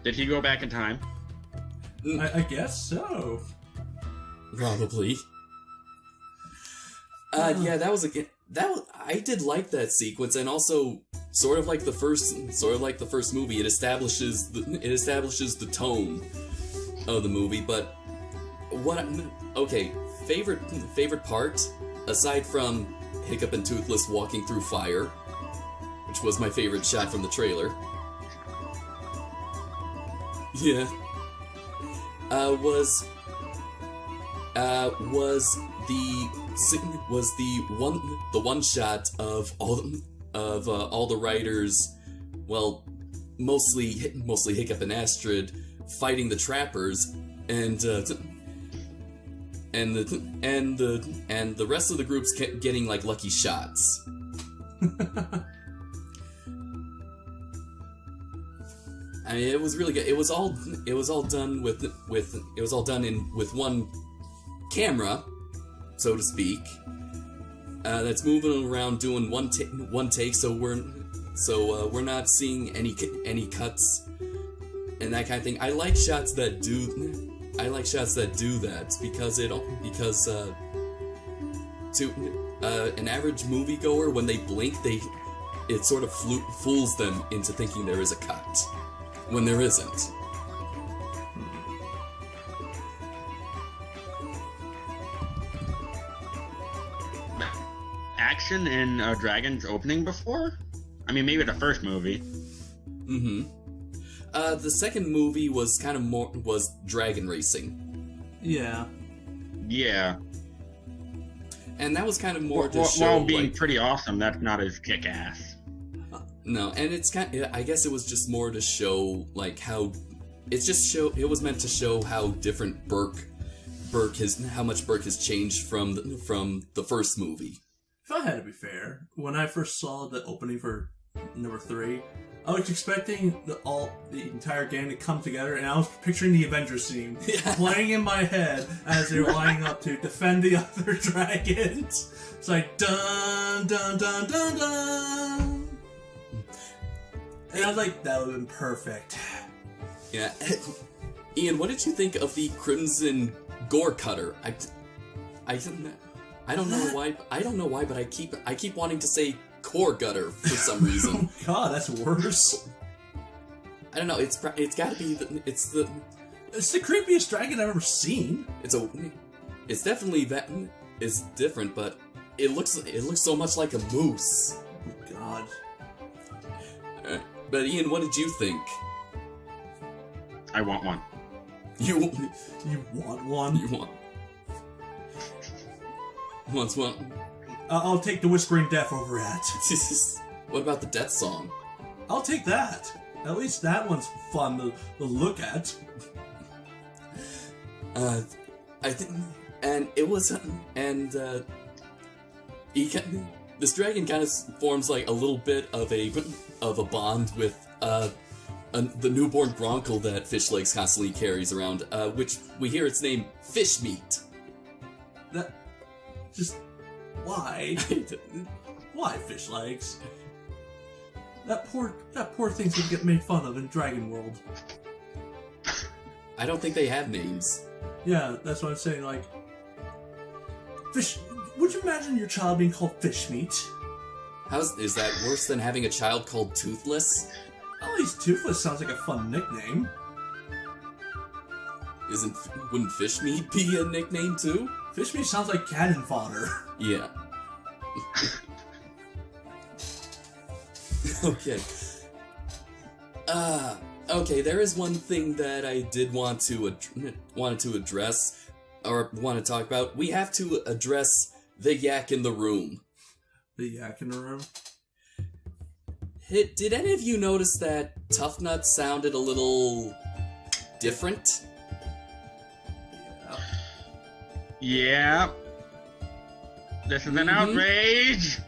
S3: Did he go back in time?
S1: I guess so.
S2: Probably. Yeah, I did like that sequence, and also sort of like the first movie, it establishes the tone of the movie. But favorite part aside from Hiccup and Toothless walking through fire, which was my favorite shot from the trailer. Yeah. Was the one shot of all the writers, well, mostly Hiccup and Astrid fighting the trappers, and the rest of the groups getting like lucky shots. I mean, it was really good. It was all done with one camera, so to speak. That's moving around doing one take, so we're not seeing any cuts and that kind of thing. I like shots that do that because to an average moviegoer, when they blink, it sort of fools them into thinking there is a cut when there isn't.
S3: Action in Dragon's opening before? I mean, maybe the first movie.
S2: Mm-hmm. The second movie was kind of was dragon racing.
S1: Yeah.
S3: Yeah.
S2: And that was kind of more to show,
S3: while being pretty awesome, that's not as kick-ass.
S2: No, and it's I guess it was just more to show, like, how... It was meant to show how different how much Burke has changed from the first movie.
S1: If I had to be fair, when I first saw the opening for number 3, I was expecting the entire gang to come together, and I was picturing the Avengers scene playing in my head as they were lining up to defend the other dragons. It's like dun dun dun dun dun. And I was like, that would have been perfect.
S2: Yeah. Ian, what did you think of the Crimson Gore Cutter? I don't know why, but I keep wanting to say Core Gutter for some reason.
S1: Oh god, that's worse.
S2: I don't know. It's got to be it's the
S1: creepiest dragon I've ever seen.
S2: It's definitely that. It's different, but it looks so much like a moose.
S1: Oh god.
S2: But Ian, what did you think?
S3: I want one.
S2: You
S1: want one?
S2: You want? Once one.
S1: I'll take the Whispering Death over that.
S2: What about the death song?
S1: I'll take that. At least that one's fun to look at.
S2: I think, and it was, and this dragon kind of forms like a little bit of a bond with the newborn Gronkle that Fish Legs constantly carries around, which we hear its name Fish Meat.
S1: That just why? Why Fish Legs? That poor thing's gonna get made fun of in Dragon World.
S2: I don't think they have names.
S1: Yeah, that's what I'm saying. Like, fish. Would you imagine your child being called Fish Meat?
S2: Is that worse than having a child called Toothless?
S1: At least Toothless sounds like a fun nickname.
S2: Wouldn't Fish Meat be a nickname too?
S1: Fish Meat sounds like cannon fodder.
S2: Yeah. Okay. Okay, there is one thing that I did wanted to address, or want to talk about. We have to address the yak in the room.
S1: The yak in the room?
S2: Did any of you notice that Tough Nut sounded a little different?
S3: Yeah. This is an outrage!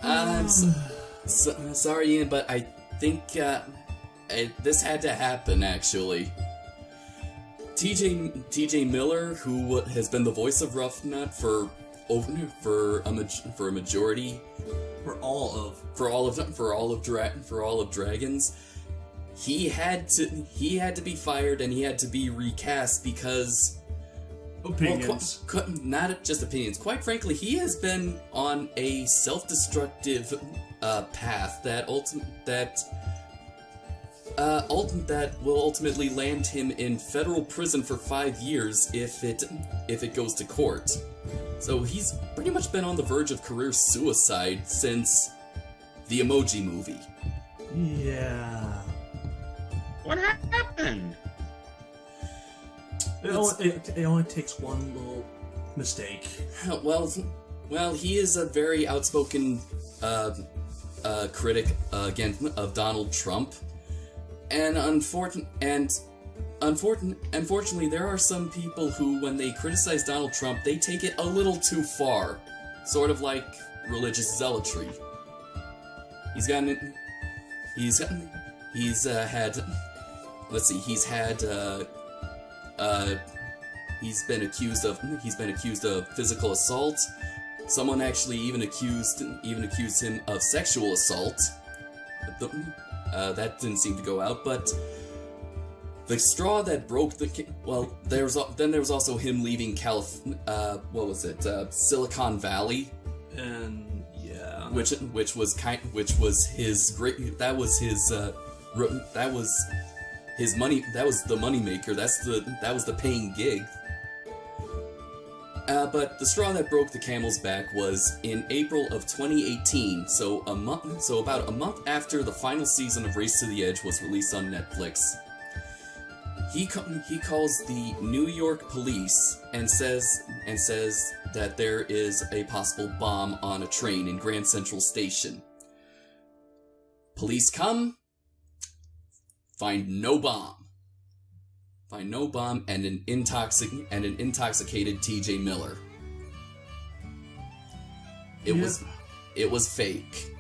S2: I'm sorry, Ian, but I think this had to happen, actually. TJ Miller, who has been the voice of Rough Nut for a majority, for all of Dragons, he had to be fired and he had to be recast because
S1: opinions.
S2: Well, not just opinions. Quite frankly, he has been on a self-destructive path that will ultimately land him in federal prison for 5 years if it goes to court. So he's pretty much been on the verge of career suicide since the Emoji Movie.
S1: Yeah.
S3: What happened?
S1: It only takes one little mistake.
S2: Well, he is a very outspoken critic of Donald Trump, and unfortunately, there are some people who, when they criticize Donald Trump, they take it a little too far, sort of like religious zealotry. He's been accused of physical assault. Someone actually even accused him of sexual assault. That didn't seem to go out, but the straw that broke there was also him leaving Silicon Valley,
S1: and yeah,
S2: which was his money. That was the moneymaker. That was the paying gig. But the straw that broke the camel's back was in April of 2018. So about a month after the final season of Race to the Edge was released on Netflix. He calls the New York police and says that there is a possible bomb on a train in Grand Central Station. Police come, find no bomb and an intoxicated TJ Miller. It was fake.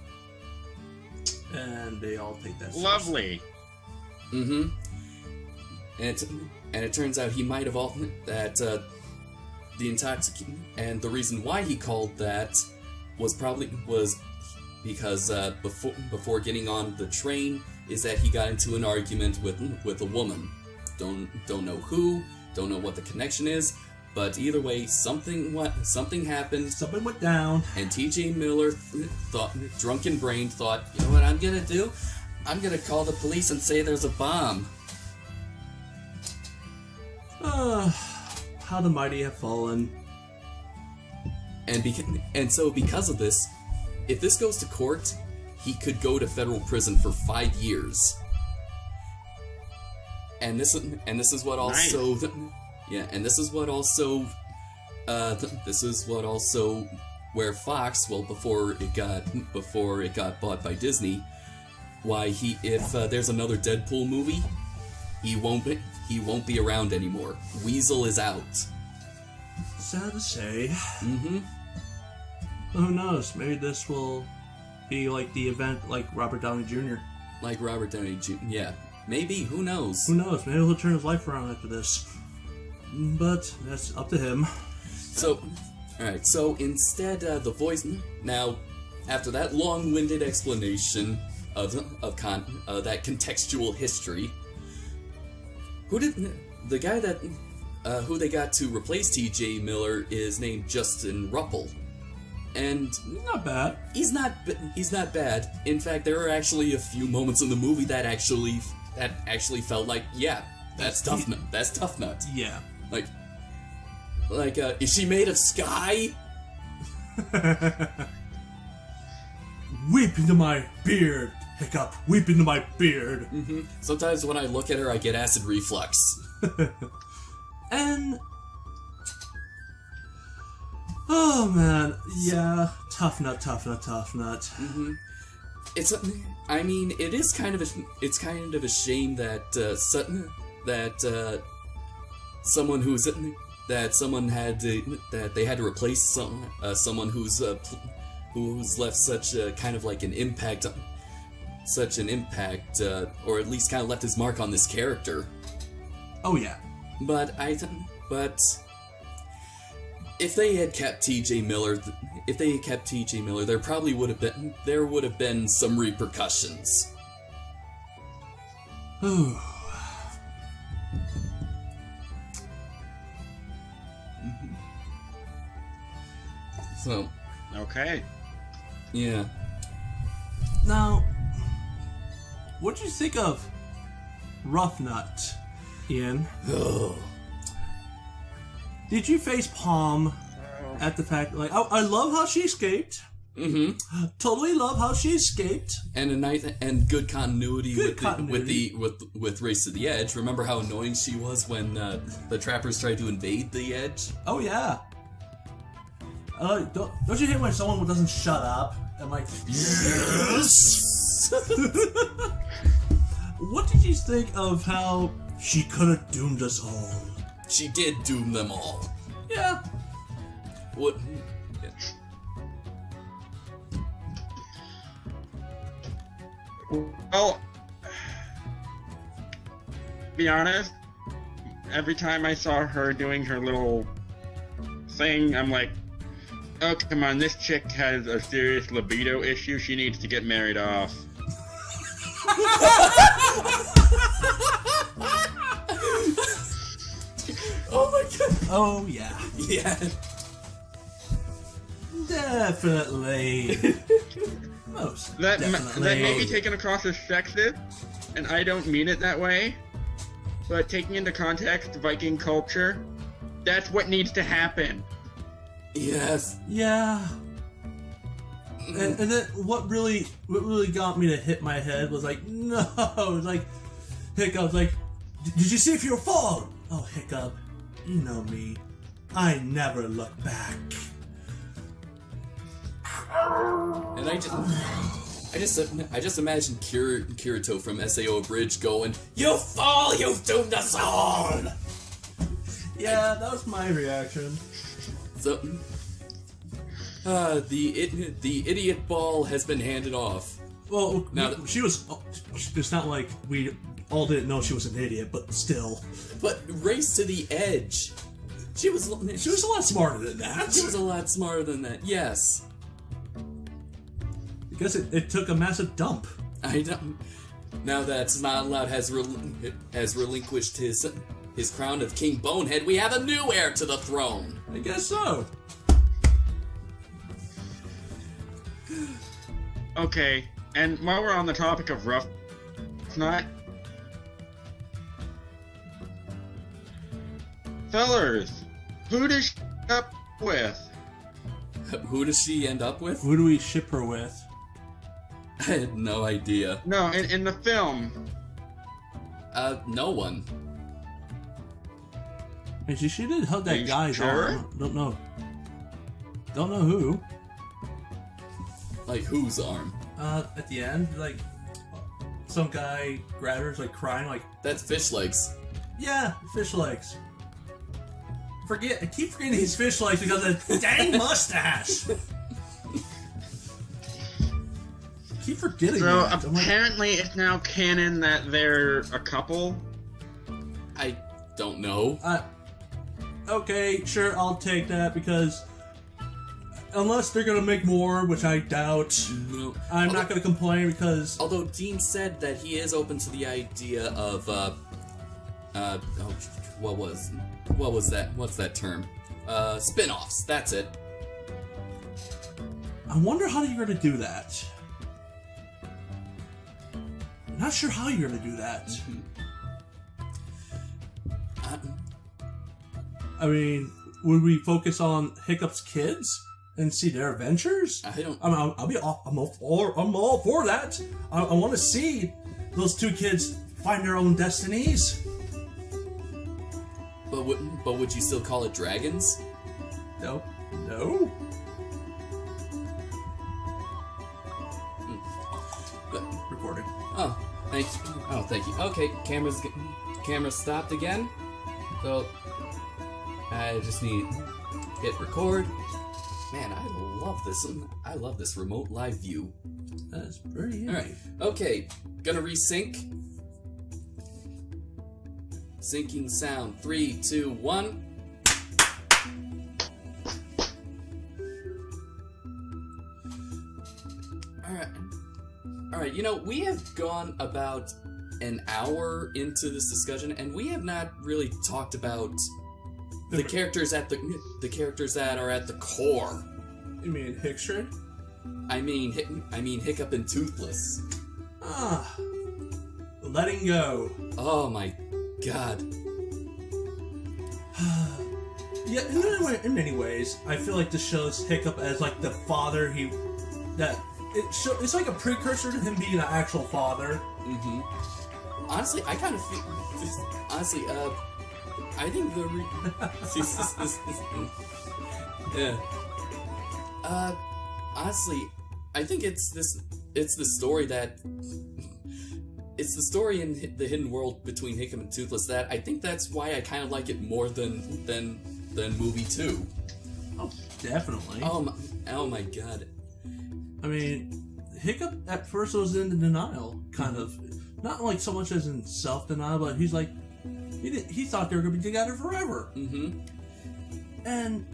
S1: And they all take that.
S3: Lovely.
S2: Mm-hmm. And it turns out he might have all that the intoxication, and the reason why he called that was because before getting on the train is that he got into an argument with a woman. Don't know who, don't know what the connection is, but either way, something happened.
S1: Something went down.
S2: And TJ Miller drunken brain thought, you know what I'm gonna do? I'm gonna call the police and say there's a bomb.
S1: How the mighty have fallen.
S2: And so because of this, if this goes to court, he could go to federal prison for 5 years. And this is what also,
S3: nice.
S2: yeah, and this is what also this is what also where Fox, well, before it got bought by Disney, why if there's another Deadpool movie, he won't be around anymore. Weasel is out.
S1: Sad to say.
S2: Mm-hmm.
S1: Who knows? Maybe this will be like the event like Robert Downey Jr.
S2: Like Robert Downey Jr. Yeah, maybe. Who knows?
S1: Who knows? Maybe he'll turn his life around after this. But that's up to him.
S2: So, alright, so instead, the voice... Now, after that long-winded explanation of that contextual history, the guy that... who they got to replace T.J. Miller is named Justin Ruppel. And...
S1: Not bad.
S2: He's not bad. In fact, there are actually a few moments in the movie that actually felt like, yeah, that's Tough Nut. That's Tough Nut.
S1: Yeah.
S2: Like, is she made of sky?
S1: Weep into my beard, Hiccup. Weep into my beard.
S2: Mm-hmm. Sometimes when I look at her, I get acid reflux.
S1: And... Oh, man. Yeah. Tough Nut.
S2: Mm-hmm. I mean, it is kind of a shame that they had to replace someone who's left such a kind of like an impact, or at least kind of left his mark on this character.
S1: Oh yeah.
S2: But if they had kept T.J. Miller, there probably would have been some repercussions.
S1: Ooh.
S2: So,
S3: Okay.
S2: yeah.
S1: Now, what did you think of Rough Nut, Ian?
S2: Oh.
S1: Did you face palm at the fact, like, I love how she escaped.
S2: Mm-hmm.
S1: Totally love how she escaped.
S2: And good continuity
S1: continuity.
S2: with Race to the Edge. Remember how annoying she was when the trappers tried to invade the Edge?
S1: Oh yeah. Don't you hate when someone doesn't shut up? I'm like, yes. What did you think of how she could have doomed us all?
S2: She did doom them all.
S1: Yeah.
S2: What?
S3: Well, to be honest, every time I saw her doing her little thing, I'm like, oh, come on, this chick has a serious libido issue. She needs to get married off.
S2: Oh my god.
S1: Oh yeah.
S2: Yeah.
S1: Definitely. Most
S3: That
S1: definitely.
S3: may be taken across as sexist, and I don't mean it that way. But taking into context Viking culture, that's what needs to happen.
S2: Yes.
S1: Yeah. And then what really got me to hit my head was like, no, like Hiccup, like, did you see if you were falling? Oh, Hiccup, you know me. I never look back.
S2: And I just imagine Kirito from SAO Bridge going, "You fall, you've doomed us all."
S1: Yeah, that was my reaction.
S2: So, the idiot ball has been handed off.
S1: Well,
S2: Now
S1: she was. It's not like we all didn't know she was an idiot, but still,
S2: But Race to the Edge, she was
S1: she was a lot smarter than that.
S2: She was a lot smarter than that. Yes,
S1: Because it took a massive dump.
S2: I don't. Now that Not Allowed has relinquished his crown of King Bonehead, we have a new heir to the throne.
S1: I guess so.
S3: Okay, and while we're on the topic of Rough Nut, fellers, who does she end up with?
S2: Who does she end up with?
S1: Who do we ship her with?
S2: I had no idea.
S3: No, in the film.
S2: No one.
S1: And she did hug
S3: Are
S1: that
S3: you
S1: guy's
S3: sure?
S1: arm. Don't know who.
S2: Like whose arm?
S1: At the end, like some guy grabbed her, like crying, like,
S2: That's Fish Legs.
S1: yeah, fish legs. I keep forgetting he's fish legs because of that dang mustache. Keep forgetting
S3: So
S1: that. I'm like,
S3: apparently, it's now canon that they're a couple.
S2: I don't know.
S1: okay, sure, I'll take that because unless they're gonna make more, which I doubt,
S2: No.
S1: I'm not gonna complain because
S2: Although Dean said that he is open to the idea of what was that? What's that term? Spin-offs. That's it.
S1: I wonder how you're gonna do that. Not sure how you're gonna do that. I mean, would we focus on Hiccup's kids and see their adventures?
S2: I don't.
S1: I'm all for that. I want to see those two kids find their own destinies.
S2: But would you still call it dragons?
S1: No.
S2: But,
S1: Recording.
S2: oh, thank you. Oh, thank you. Okay, camera stopped again. So I just need hit record. Man, I love this. I love this remote live view.
S1: That's pretty.
S2: All right. Okay, gonna resync. Syncing sound. 3, 2, 1. Alright, you know, we have gone about an hour into this discussion, and we have not really talked about the characters that are at the core.
S1: You mean Hickstrid?
S2: I mean Hiccup and Toothless.
S1: Letting go.
S2: Oh my god.
S1: Yeah, in many ways, I feel like this shows Hiccup as like the father it's like a precursor to him being an actual father.
S2: Mm-hmm. Honestly, I kind of feel. Honestly, I think the. Yeah. Honestly, I think it's the story that. It's the story in the hidden world between Hiccup and Toothless that I think that's why I kind of like it more than movie 2.
S1: Oh, definitely.
S2: Oh my god.
S1: I mean, Hiccup at first was in denial, kind of. Not like so much as in self-denial, but he's like, he thought they were going to be together forever.
S2: Mm-hmm.
S1: And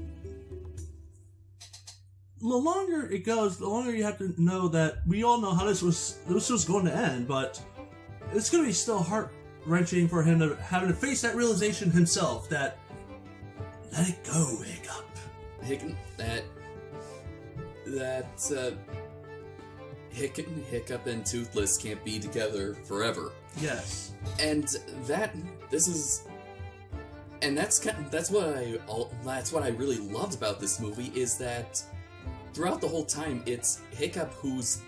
S1: the longer it goes, the longer you have to know that we all know how this was going to end, but it's going to be still heart-wrenching for him to have to face that realization himself that, let it go, Hiccup.
S2: Hiccup and Toothless can't be together forever.
S1: Yes.
S2: And that's what I really loved about this movie is that throughout the whole time it's Hiccup who is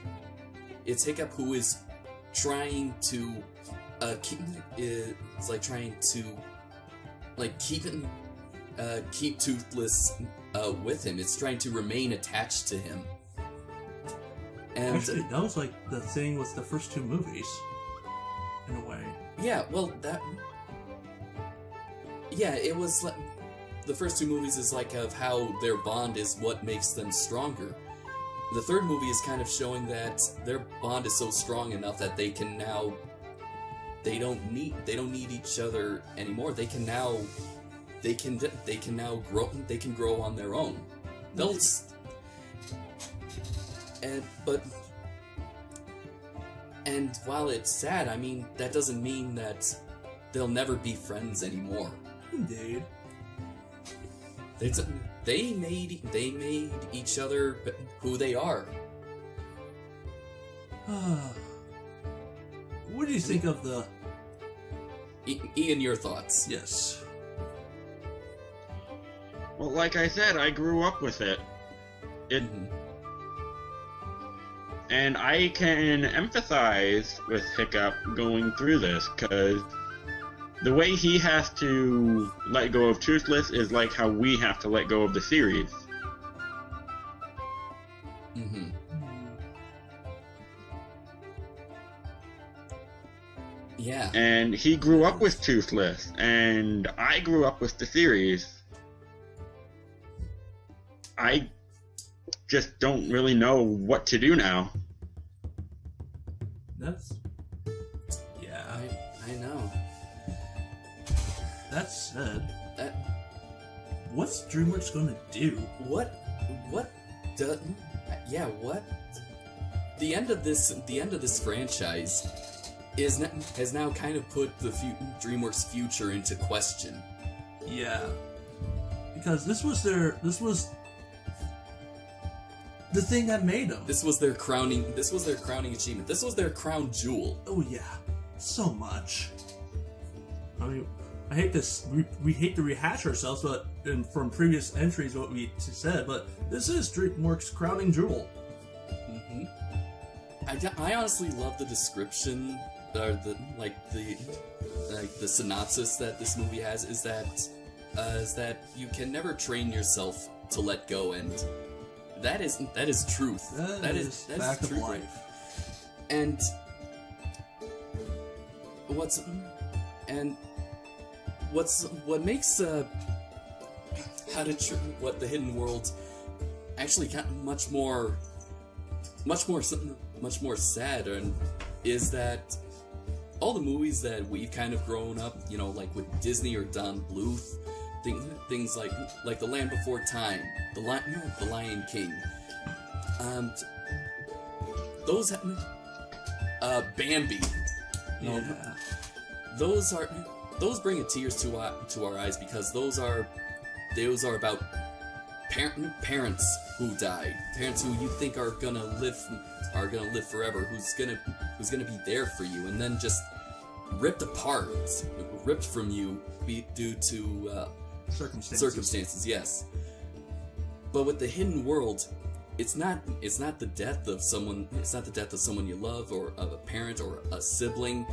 S2: trying to keep Toothless with him. It's trying to remain attached to him. And
S1: actually, that was like the thing with the first two movies, in a way.
S2: Yeah, well, it was like the first two movies is like of how their bond is what makes them stronger. The third movie is kind of showing that their bond is so strong enough that they don't need each other anymore. They can now grow on their own. And while it's sad, I mean, that doesn't mean that they'll never be friends anymore.
S1: Indeed.
S2: They made each other who they are.
S1: What do you think of the...
S2: Ian, your thoughts?
S1: Yes.
S3: Well, like I said, I grew up with it. And I can empathize with Hiccup going through this, because the way he has to let go of Toothless is like how we have to let go of the series.
S2: Mm-hmm. Yeah.
S3: And he grew up with Toothless, and I grew up with the series. I just don't really know what to do now.
S1: That's... Yeah.
S2: I know.
S1: That said,
S2: That
S1: what's DreamWorks gonna do?
S2: what does yeah what the end of this franchise has now kind of put the DreamWorks future into question.
S1: Yeah. Because this was the thing that made them.
S2: This was their crowning achievement. This was their crown jewel.
S1: Oh yeah, so much. I mean, I hate this. We hate to rehash ourselves, but from previous entries, what we said. But this is DreamWorks' crowning jewel.
S2: Mm-hmm. I honestly love the description, or the synopsis that this movie has. Is that you can never train yourself to let go, and that is truth. That is
S1: fact of
S2: truth.
S1: life.
S2: And what makes what the Hidden World actually much more sad is that all the movies that we've kind of grown up, like with Disney or Don Bluth, things like The Land Before Time, The Lion King, those Bambi,
S1: Yeah.
S2: those bring tears to our eyes, because those are about parents who died, parents who you think are gonna live forever, who's gonna be there for you, and then just ripped from you due to circumstances. Yes. But with the Hidden World, it's not the death of someone. It's not the death of someone you love, or of a parent, or a sibling,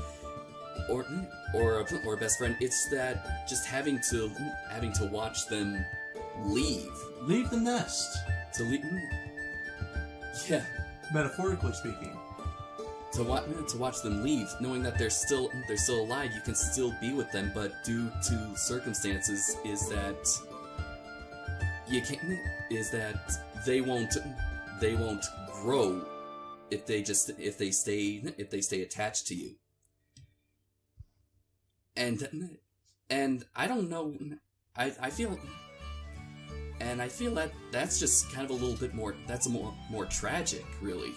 S2: or a best friend. It's that just having to watch them leave
S1: Leave the nest.
S2: to leave. Yeah.
S1: Metaphorically speaking.
S2: To watch them leave, knowing that they're still alive, you can still be with them, but due to circumstances, is that they won't grow if they stay attached to you. And I don't know, I feel that that's just kind of a little bit more, that's more tragic, really.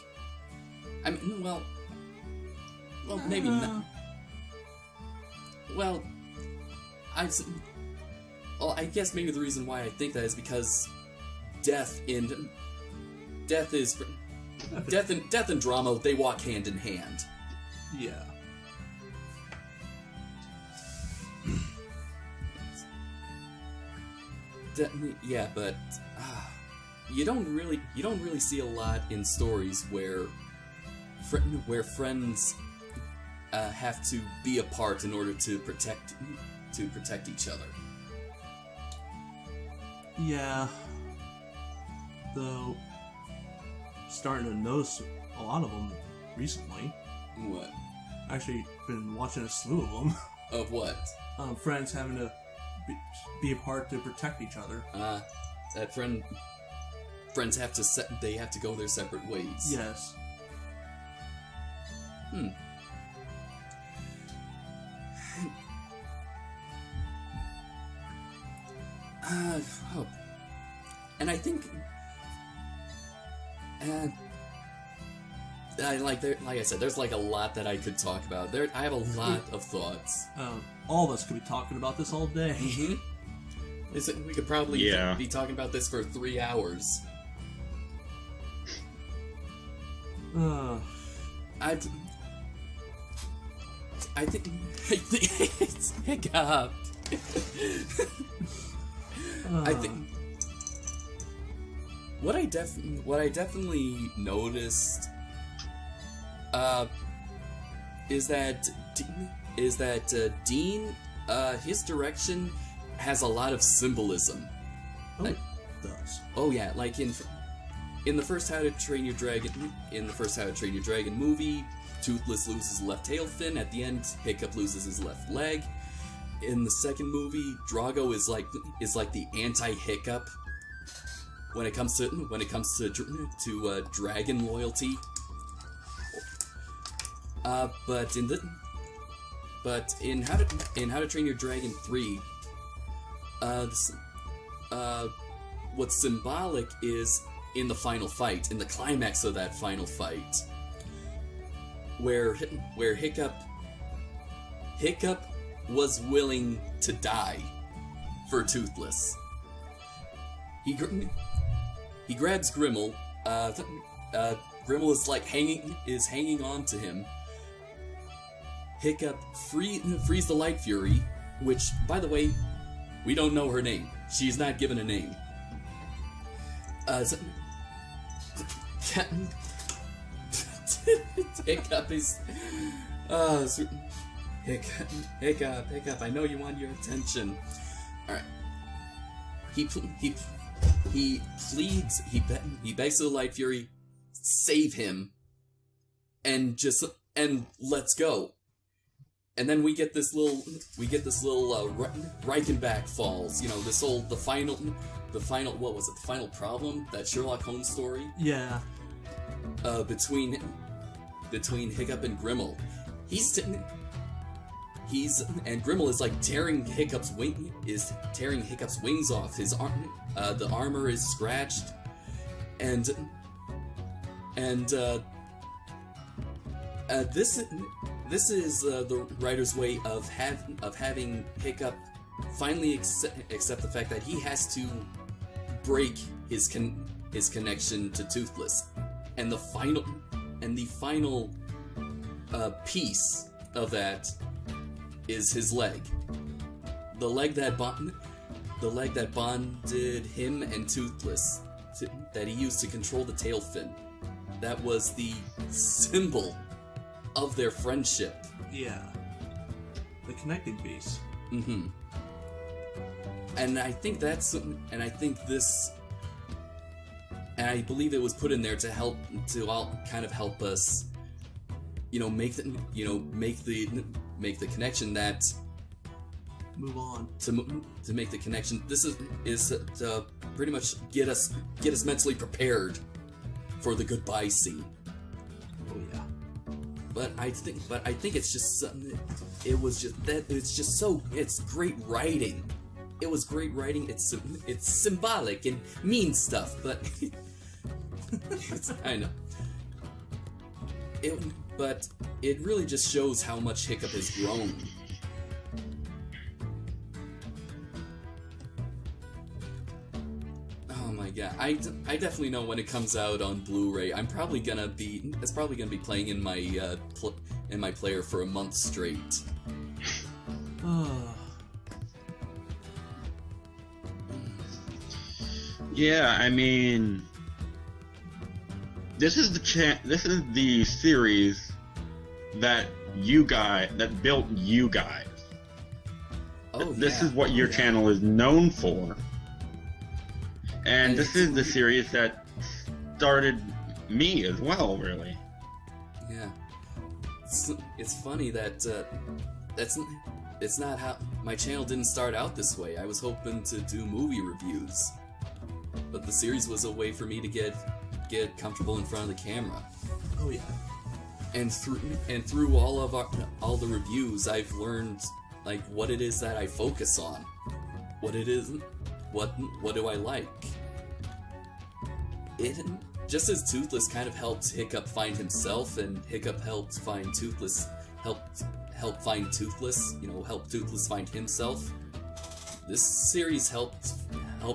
S2: I mean, well, maybe not. Well, I guess maybe the reason why I think that is because death and drama, they walk hand in hand.
S1: Yeah.
S2: Yeah, but you don't really see a lot in stories where friends have to be apart in order to protect each other.
S1: Yeah. Though, starting to notice a lot of them recently.
S2: What?
S1: Actually, been watching a slew of them.
S2: Of what?
S1: Friends having to be apart to protect each other.
S2: That friends have to go their separate ways.
S1: Yes.
S2: And I think, like I said, there's like a lot that I could talk about. I have a lot of thoughts.
S1: All of us could be talking about this all day.
S2: Mm-hmm. We could probably be talking about this for 3 hours. I think it's hiccup. I think what I definitely noticed is that Dean his direction has a lot of symbolism.
S1: Oh, it does.
S2: Oh yeah, like in the first How to Train Your Dragon movie, Toothless loses left tail fin. At the end, Hiccup loses his left leg. In the second movie, Drago is like the anti-Hiccup when it comes to dragon loyalty. But in How to Train Your Dragon 3, what's symbolic is in the final fight, in the climax of that final fight, where Hiccup was willing to die for Toothless. He grabs Grimmel. Grimmel is hanging on to him. Hiccup frees the Light Fury, which, by the way, we don't know her name. She's not given a name. Hiccup is... Hiccup, I know you want your attention. Alright. He pleads, he begs the Light Fury, save him, and let's go. And then we get this little Reichenbach falls. You know, the final, what was it? The final problem, that Sherlock Holmes story.
S1: Yeah.
S2: Between Hiccup and Grimmel, and Grimmel is like tearing Hiccup's wings off. His arm, the armor is scratched, and this is the writer's way of having Hiccup finally accept the fact that he has to break his connection to Toothless, and the final piece of that is his leg. The leg that bonded him and Toothless, that he used to control the tail fin. That was the symbol of their friendship.
S1: Yeah. The connecting piece.
S2: Mm-hmm. And I believe it was put in there to help us, make the connection that
S1: move on
S2: to make the connection. This is to pretty much get us mentally prepared for the goodbye scene.
S1: Oh yeah.
S2: But I think it's just something. It's great writing. It was great writing. It's symbolic and means stuff, but I know. But it really just shows how much Hiccup has grown. Oh my god, I definitely know when it comes out on Blu-ray. It's probably gonna be playing in my player for a month straight.
S3: Yeah, I mean, this is the series that built you guys.
S2: Oh,
S3: this is what your channel is known for. And this is the series that started me as well, really.
S2: Yeah. It's funny that it's not how my channel didn't start out this way. I was hoping to do movie reviews, but the series was a way for me to get comfortable in front of the camera.
S1: Oh yeah.
S2: And through all the reviews, I've learned like what it is that I focus on, what it is, what do I like. It just as Toothless kind of helped Hiccup find himself, and Hiccup helped find Toothless, helped find Toothless, help Toothless find himself. This series helped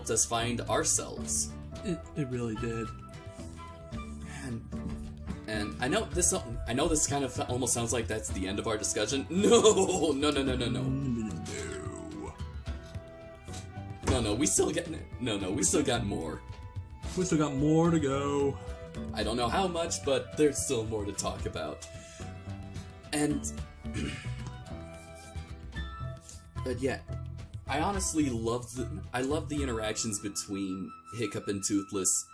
S2: us find ourselves.
S1: It really did.
S2: And I know this kind of almost sounds like that's the end of our discussion. No. We still got more.
S1: We still got more to go.
S2: I don't know how much, but there's still more to talk about. And But yeah, I honestly love the interactions between Hiccup and Toothless,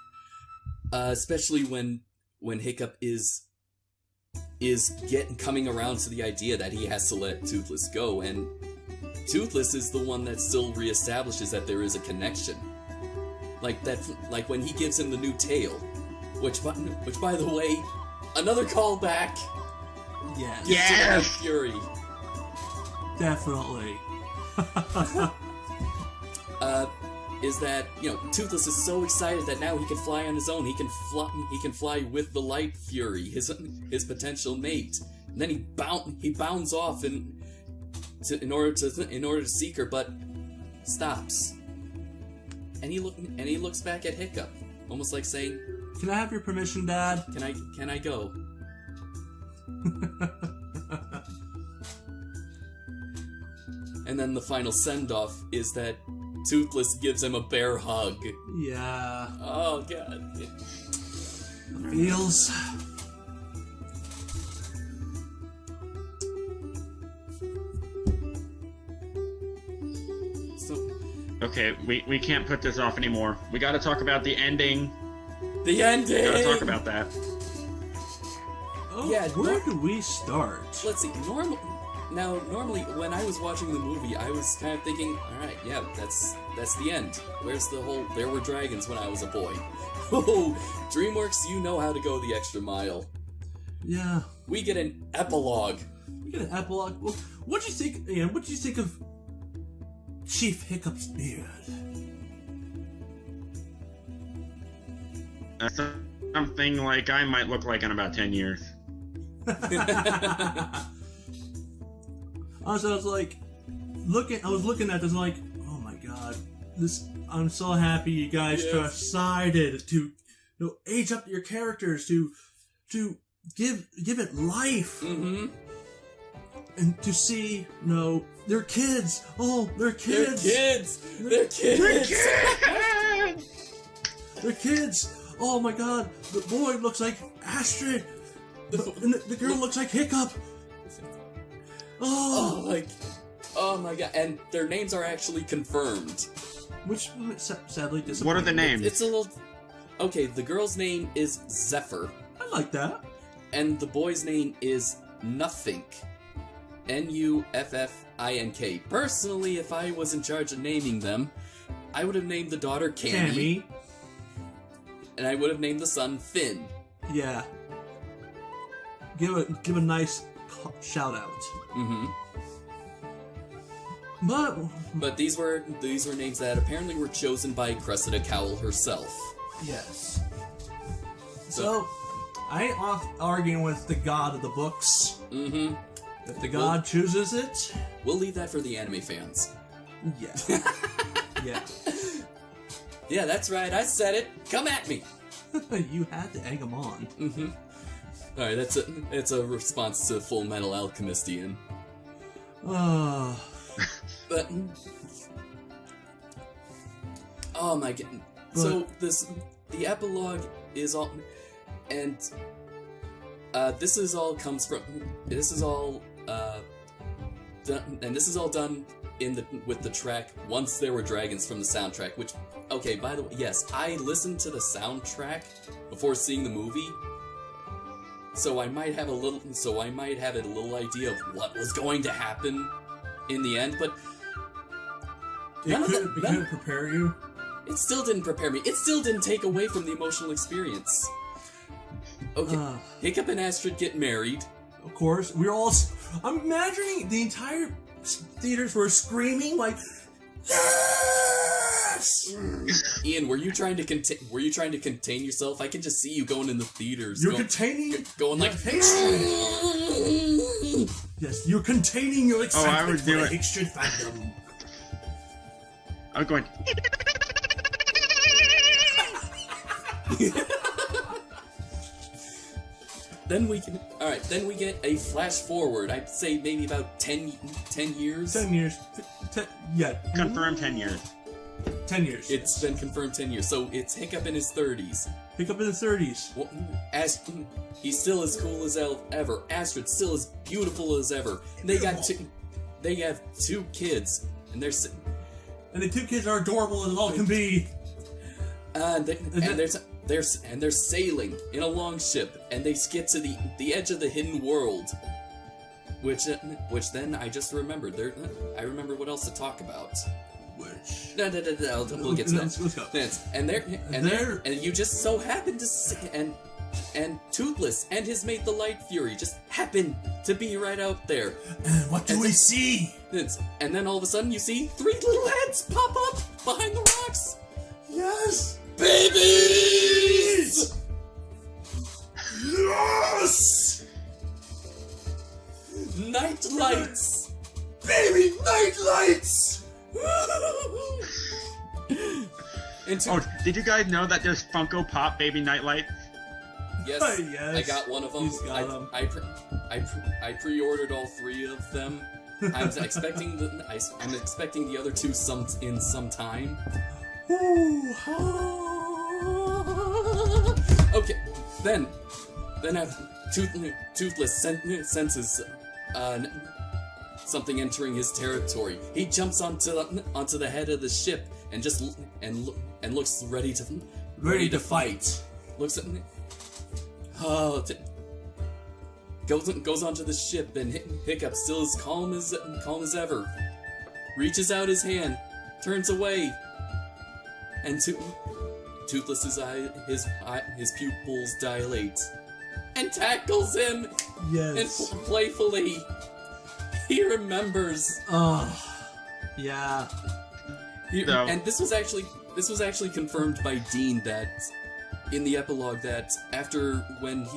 S2: especially when Hiccup is coming around to the idea that he has to let Toothless go, and Toothless is the one that still reestablishes that there is a connection. Like when he gives him the new tail, which by the way, another callback.
S1: Yes.
S2: To the Night Fury.
S1: Definitely.
S2: Is that, Toothless is so excited that now he can fly on his own. He can fly with the Light Fury, his potential mate. And then he bounds off in order to seek her, but stops. And he looks back at Hiccup, almost like saying,
S1: "Can I have your permission, Dad?"
S2: Can I go? And then the final send-off is that Toothless gives him a bear hug.
S1: Yeah.
S2: Oh, God.
S1: Feels.
S2: So,
S3: Okay, we can't put this off anymore. We gotta talk about the ending.
S2: the ending!
S3: Gotta talk about that.
S1: Oh,
S2: Yeah,
S1: where do we start?
S2: Let's see, normally, when I was watching the movie, I was kind of thinking, alright, yeah, that's the end. Where's the whole, there were dragons when I was a boy. Oh, DreamWorks, you know how to go the extra mile.
S1: Yeah.
S2: We get an epilogue.
S1: We get an epilogue. Well, what'd you think, Ian? What'd you think of Chief Hiccup's beard?
S3: Something like I might look like in about 10 years.
S1: I was like, I was looking at this, and like, oh my god, I'm so happy you guys decided to, age up your characters, to give it life, and to see, their kids. Oh, their kids.
S2: They're kids.
S1: Their kids. Oh my god, the boy looks like Astrid, and the girl looks like Hiccup.
S2: Oh my god, and their names are actually confirmed.
S1: Which sadly disappointing.
S3: What are the names?
S2: It's a little... Okay, the girl's name is Zephyr,
S1: I like that.
S2: and the boy's name is Nuffink. Nuffink. Personally, if I was in charge of naming them, I would have named the daughter Cammy, and I would have named the son Finn.
S1: Yeah. Give a nice shout out.
S2: But these were names that apparently were chosen by Cressida Cowell herself.
S1: Yes. So I ain't arguing with the god of the books. If the god chooses it,
S2: We'll leave that for the anime fans.
S1: yeah. Yeah.
S2: Yeah, that's right, I said it. Come at me.
S1: You had to egg him on.
S2: Alright, it's a response to Full Metal Alchemist, Ian. But oh my god! So the epilogue is all, and this is all done with the track "Once There Were Dragons" from the soundtrack. Which, okay, by the way, yes, I listened to the soundtrack before seeing the movie, so I might have a little idea of what was going to happen in the end, but.
S1: It couldn't prepare you?
S2: It still didn't prepare me. It still didn't take away from the emotional experience. Okay, Hiccup and Astrid get married.
S1: Of course. I'm imagining the entire theaters were screaming like, yes!
S2: Ian, were you trying to contain yourself? I can just see you going in the theaters.
S1: You're containing...
S2: Going like...
S1: Yes, you're containing your excitement
S3: I was
S1: for
S3: doing...
S1: the Astrid fandom.
S3: I was going...
S2: Then we get a flash forward. I'd say maybe about 10 years.
S1: 10 years. Yeah.
S3: Confirmed 10 years.
S1: 10 years.
S2: It's been confirmed 10 years. So it's Hiccup in his 30s.
S1: Hiccup in his 30s.
S2: Well, he's still as cool as ever. Astrid still as beautiful as ever. They got two. they have 2 kids, and they're
S1: And the 2 kids are adorable as all can be.
S2: They're sailing in a longship, and they get to the edge of the hidden world. Which then I just remembered. I remember what else to talk about.
S1: Which?
S2: No, we'll get to that.
S1: Let's go.
S2: And you just so happen to see, and Toothless and his mate the Light Fury just happen to be right out there.
S1: And what do we see?
S2: And then all of a sudden you see 3 little heads pop up behind the rocks.
S1: Yes!
S2: Babies!
S1: Yes!
S2: Night lights!
S1: Baby night lights!
S3: Oh, did you guys know that there's Funko Pop Baby Nightlights?
S2: Yes,
S1: Yes.
S2: I got one of them.
S1: He's got 'em.
S2: I pre-ordered all 3 of them. I'm expecting the other 2 in some time.
S1: Ooh.
S2: Okay, then Toothless senses something entering his territory. He jumps onto the head of the ship and looks ready to fight. Looks at goes onto the ship, and Hiccup, still as calm as ever, reaches out his hand, turns away, and Toothless's his pupils dilate, and tackles him.
S1: Yes.
S2: And playfully, he remembers.
S1: Oh. Yeah.
S3: No.
S2: And this was actually confirmed by Dean that in the epilogue that after when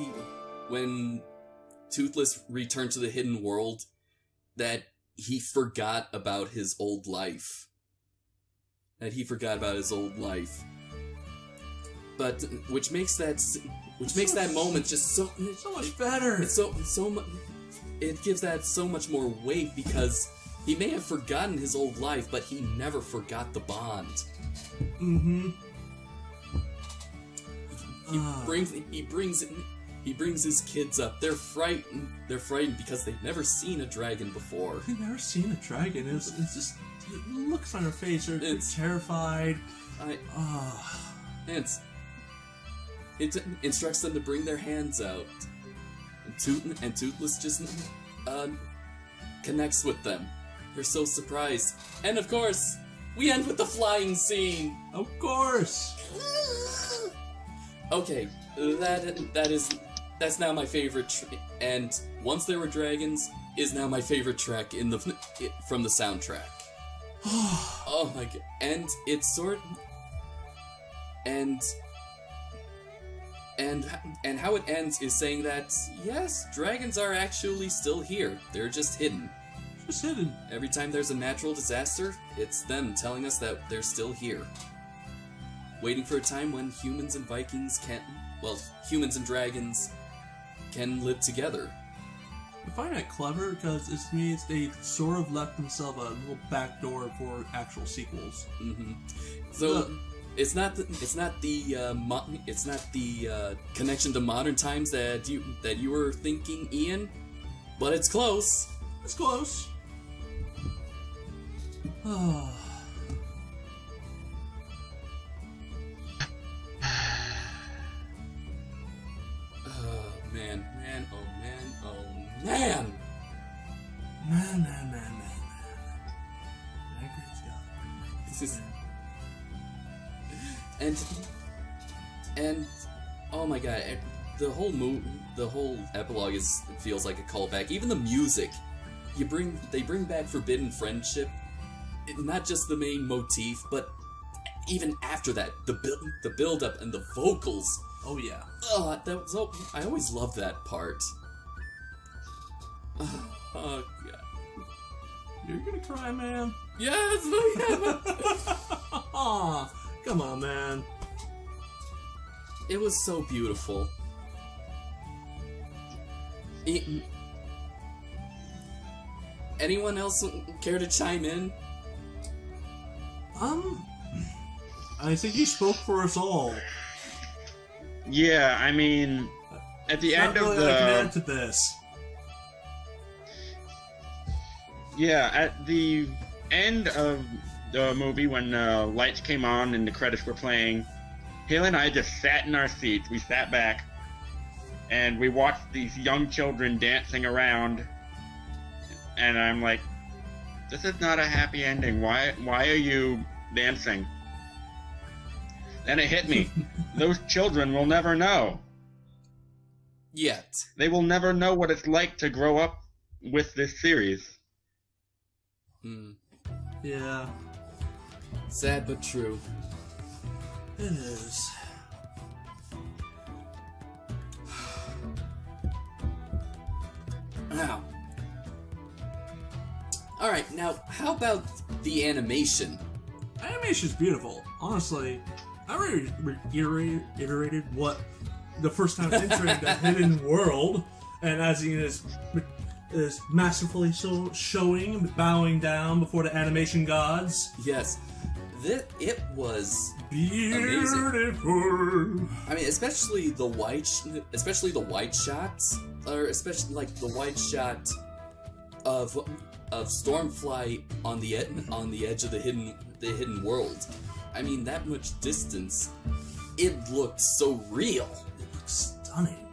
S2: Toothless returned to the hidden world, that he forgot about his old life. But which makes that moment just so
S1: much better.
S2: It's so much. It gives that so much more weight, because he may have forgotten his old life, but he never forgot the bond.
S1: Mm-hmm.
S2: He brings his kids up. They're frightened. They're frightened because they've never seen a dragon before.
S1: I've never seen a dragon. It's just the looks on her face. They're terrified.
S2: It instructs them to bring their hands out. And Toothless just connects with them. They're so surprised. And of course, we end with the flying scene.
S1: Of course.
S2: Okay, that's now my favorite. And Once There Were Dragons is now my favorite track from the soundtrack. Oh my god! And it's and how it ends is saying that yes, dragons are actually still here. They're just hidden.
S1: Just hidden.
S2: Every time there's a natural disaster, it's them telling us that they're still here. Waiting for a time when humans and humans and dragons can live together.
S1: I find that clever because it means they sort of left themselves a little backdoor for actual sequels.
S2: Mm-hmm. So it's not the connection to modern times that you were thinking, Ian, but it's close.
S1: It's close. Oh.
S2: Man. This is... And oh my god, the whole epilogue feels like a callback. Even the music, they bring back Forbidden Friendship, not just the main motif, but even after that, the build up and the vocals.
S1: Oh yeah.
S2: Oh, I always loved that part. Oh god.
S1: You're gonna cry, man.
S2: Yes, I am.
S1: Aw, come on, man.
S2: It was so beautiful. Anyone else care to chime in?
S1: I think you spoke for us all.
S3: Yeah, I mean, at the end
S1: Not
S3: of
S1: really I can add
S3: the...
S1: to this.
S3: Yeah, at the end of the movie, when lights came on and the credits were playing, Haley and I just sat in our seats. We sat back, and we watched these young children dancing around. And I'm like, this is not a happy ending. Why are you dancing? Then it hit me. Those children will never know.
S2: Yet.
S3: They will never know what it's like to grow up with this series.
S1: Yeah,
S2: Sad but true.
S1: it is.
S2: Now. Alright, now, how about the animation?
S1: Animation's beautiful. Honestly, I already reiterated what the first time entering the hidden world, and as he is masterfully showing, bowing down before the animation gods.
S2: Yes. It was
S1: Beautiful.
S2: I mean, especially the wide shots, or especially like the wide shot of Stormfly on the edge of the hidden world. I mean, that much distance, it looked so real.
S1: It looks stunning.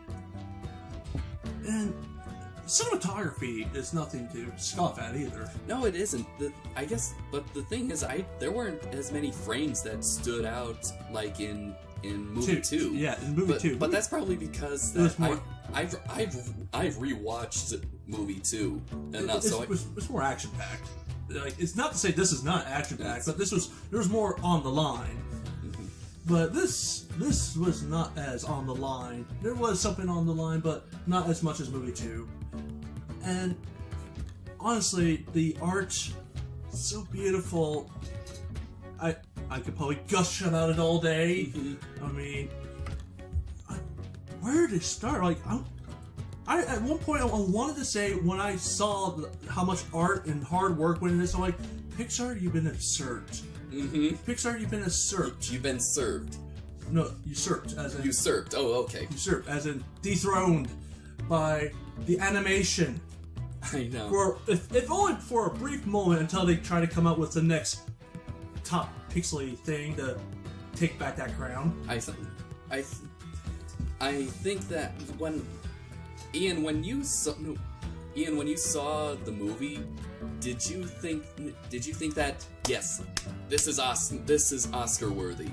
S1: And cinematography is nothing to scoff at either.
S2: No, it isn't. I guess, but the thing is, there weren't as many frames that stood out like in movie 2.
S1: Yeah, in movie 2.
S2: But that's probably because
S1: It was more-
S2: I've rewatched movie 2, and not
S1: it's,
S2: so.
S1: it's more action packed. Like, it's not to say this is not action packed, but there was more on the line. But this was not as on the line. There was something on the line, but not as much as movie 2. And honestly, the art, so beautiful. I could probably gush about it all day. I mean, where to start? Like, I at one point I wanted to say, when I saw how much art and hard work went into this, I'm like, Pixar, you've been usurped. Pixar, you've been usurped.
S2: You've been served.
S1: No, usurped, as in
S2: Usurped. Oh, okay.
S1: usurped, as in dethroned by the animation.
S2: I know.
S1: For if only for a brief moment, until they try to come up with the next top pixely thing to take back that crown.
S2: I think that when you saw the movie, did you think that yes, this is Oscar worthy?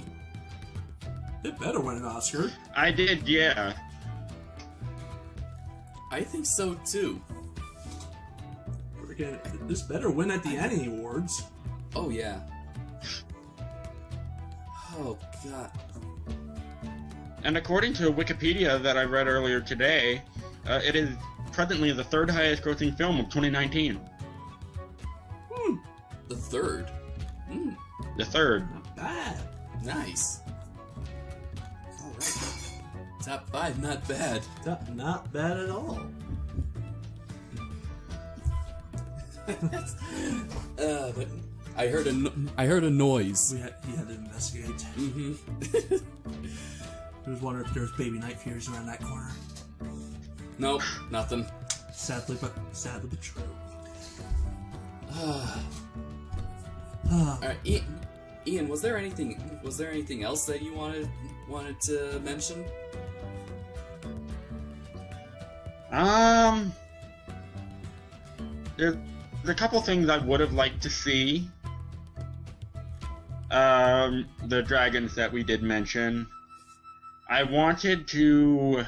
S1: It better win an Oscar.
S3: I did, yeah.
S2: I think so too.
S1: Again, this better win at the Annie Awards.
S2: Oh yeah. Oh god.
S3: And according to Wikipedia that I read earlier today, it is presently the third highest grossing film of 2019.
S2: The third.
S3: The third.
S1: Not bad.
S2: Nice. Alright. Top 5, not bad.
S1: Not bad at all.
S2: But I heard a noise.
S1: He had to investigate.
S2: Mm-hmm.
S1: I was wondering if there was baby night fears around that corner.
S2: Nope, nothing.
S1: Sadly but true.
S2: Alright, Ian, was there anything else that you wanted to mention?
S3: There's a couple things I would have liked to see. The dragons that we did mention. I wanted to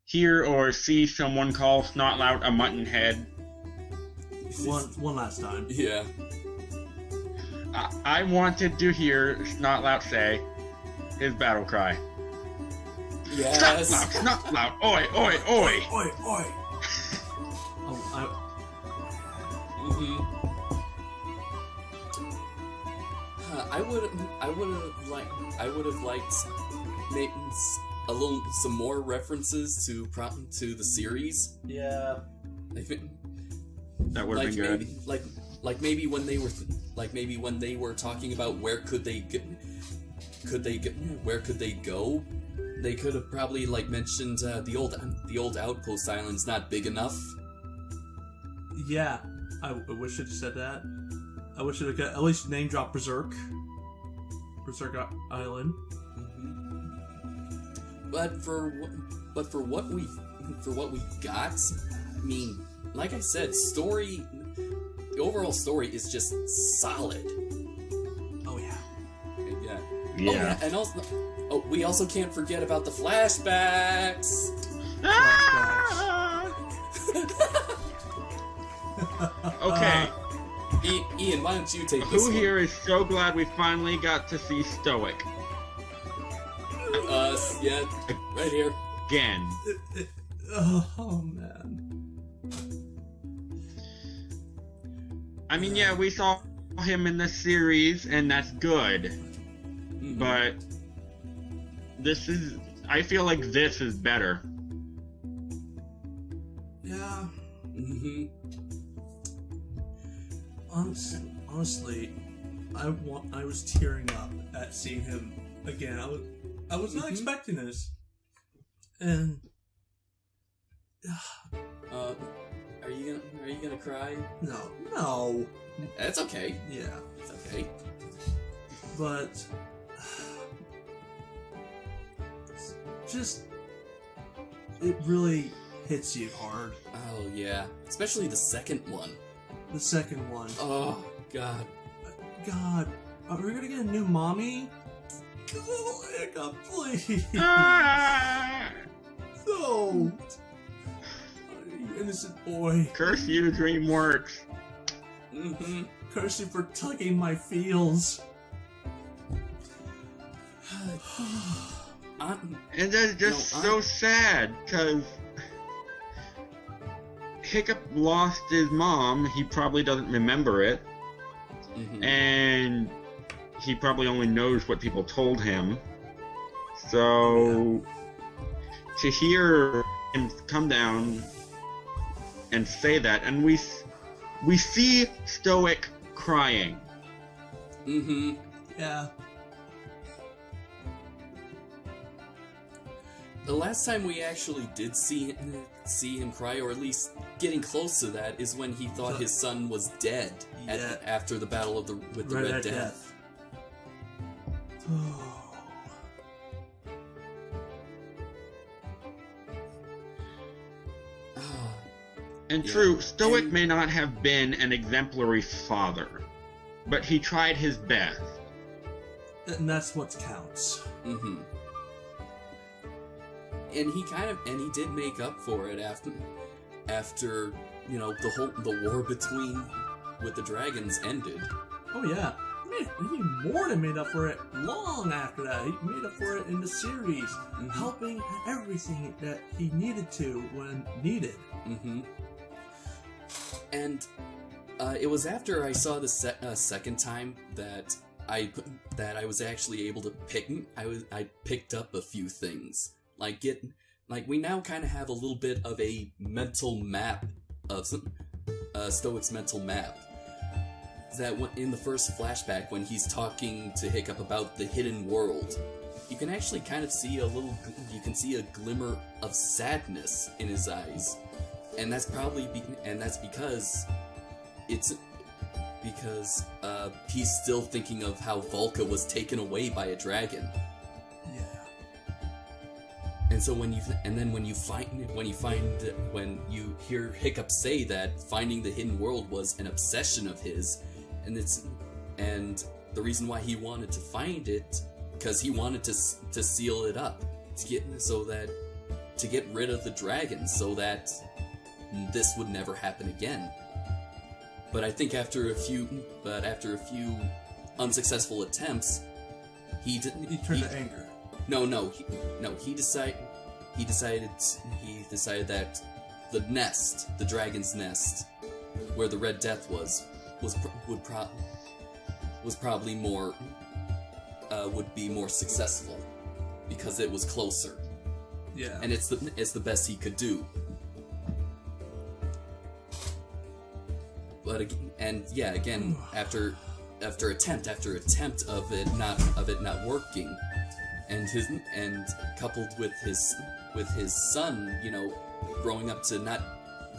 S3: hear or see someone call Snotlout a mutton head.
S1: One last time.
S2: Yeah.
S3: I wanted to hear Snotlout say his battle cry.
S2: Yes.
S3: Snotlout, oi, oi, oi!
S1: Oi, oi!
S2: I would have liked maybe some more references to the series.
S1: Yeah.
S2: I think
S3: That would have been good.
S2: Maybe when they were talking about where could they go, they could have probably mentioned the old outpost island's not big enough.
S1: Yeah, I wish it had said that. I wish it had at least name drop Berserk Island.
S2: But for what we got, I mean, like I said, the overall story is just solid.
S1: Oh yeah.
S2: Yeah.
S3: Yeah.
S2: Oh, yeah, and also, we also can't forget about the flashbacks.
S3: Okay.
S2: Ian, why don't you take this
S3: Who
S2: one?
S3: here is so glad we finally got to see Stoic
S2: Yeah, right here.
S3: again?
S1: Oh man.
S3: I mean, yeah, we saw him in the series, and that's good.
S2: Mhm.
S3: But I feel like this is better.
S1: Yeah.
S2: Mm-hmm.
S1: Honestly, I was tearing up at seeing him again. I was not expecting this, and
S2: Are you gonna cry?
S1: no,
S2: That's okay.
S1: yeah,
S2: It's okay.
S1: but just it really hits you hard.
S2: Oh yeah, especially the second one.
S1: The second one,
S2: Oh god.
S1: God, are we gonna get a new mommy? Oh, Hiccup, please.
S3: Ah!
S1: No! You innocent boy.
S3: Curse you, DreamWorks.
S2: Mm-hmm.
S1: Curse you for tugging my feels.
S3: And that's just
S2: No,
S3: so sad, because Hiccup lost his mom. He probably doesn't remember it.
S2: Mm-hmm.
S3: And he probably only knows what people told him. So to hear him come down and say that, and we see Stoic crying.
S2: Mm-hmm.
S1: Yeah.
S2: The last time we actually did see him cry, or at least getting close to that, is when he thought his son was dead
S1: Yeah.
S2: after the battle with the Red Death.
S3: And
S2: Yeah.
S3: true, Stoic
S2: And-
S3: may not have been an exemplary father, but he tried his best.
S1: And that's what counts.
S2: Mm-hmm. And he did make up for it after the war with the dragons ended.
S1: Oh yeah. He more than made up for it long after that. He made up for it in the series, helping everything that he needed to when needed.
S2: Mm-hmm. And it was after I saw the second time that I was actually able to I picked up a few things. We now kind of have a little bit of a mental map of Stoic's mental map. That in the first flashback, when he's talking to Hiccup about the hidden world, you can actually kind of see a glimmer of sadness in his eyes, and that's because he's still thinking of how Volca was taken away by a dragon.
S1: Yeah.
S2: And so when you hear Hiccup say that finding the hidden world was an obsession of his, and the reason why he wanted to find it, because he wanted to seal it up to get rid of the dragon, so that this would never happen again. But I think after a few unsuccessful attempts, he didn't.
S1: He turned to anger.
S2: He decided that the dragon's nest, where the Red Death was probably more would be more successful because it was closer,
S1: Yeah.
S2: and it's the best he could do. But again, after attempt of it not working, and coupled with his son, growing up to not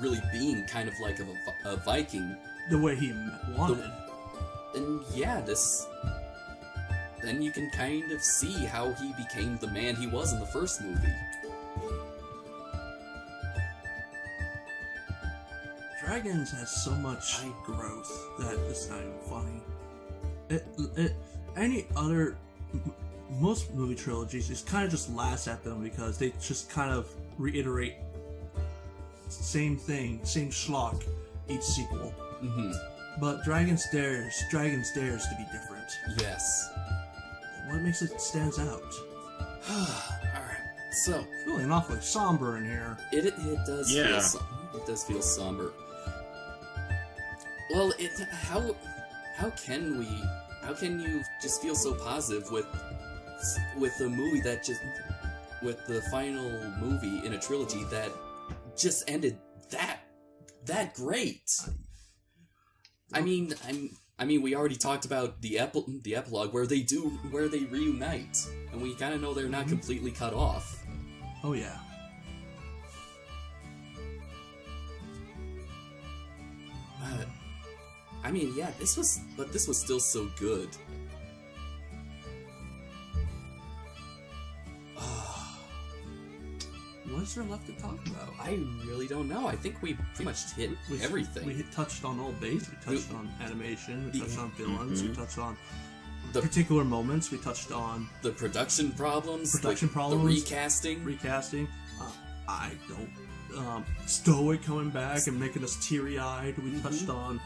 S2: really being kind of like a Viking,
S1: The way he wanted.
S2: then yeah, then you can kind of see how he became the man he was in the first movie.
S1: Dragons has so much growth that it's not even funny. Most movie trilogies just kind of just laughs at them because they just kind of reiterate same thing, same schlock each sequel.
S2: Mm-hmm.
S1: But Dragons dares to be different.
S2: Yes.
S1: What makes it stands out?
S2: Alright, so
S1: Feeling awfully somber in here.
S2: it does
S3: Yeah.
S2: it does feel somber. Well, how can you just feel so positive with a movie that just with the final movie in a trilogy that just ended that great? I mean, we already talked about the epilogue where they reunite, and we kind of know they're not completely cut off.
S1: Oh yeah.
S2: But I mean, yeah, this was still so good.
S1: What's there left to talk about?
S2: I really don't know. I think we pretty much hit everything.
S1: We touched on all base. We touched on animation. We touched on villains.
S3: Mhm.
S1: We touched on
S2: The-
S1: particular moments. We touched on
S2: the production problems,
S1: Production
S2: the
S1: problems.
S2: recasting.
S1: recasting. I don't. Stoic coming back and making us teary-eyed. We touched on,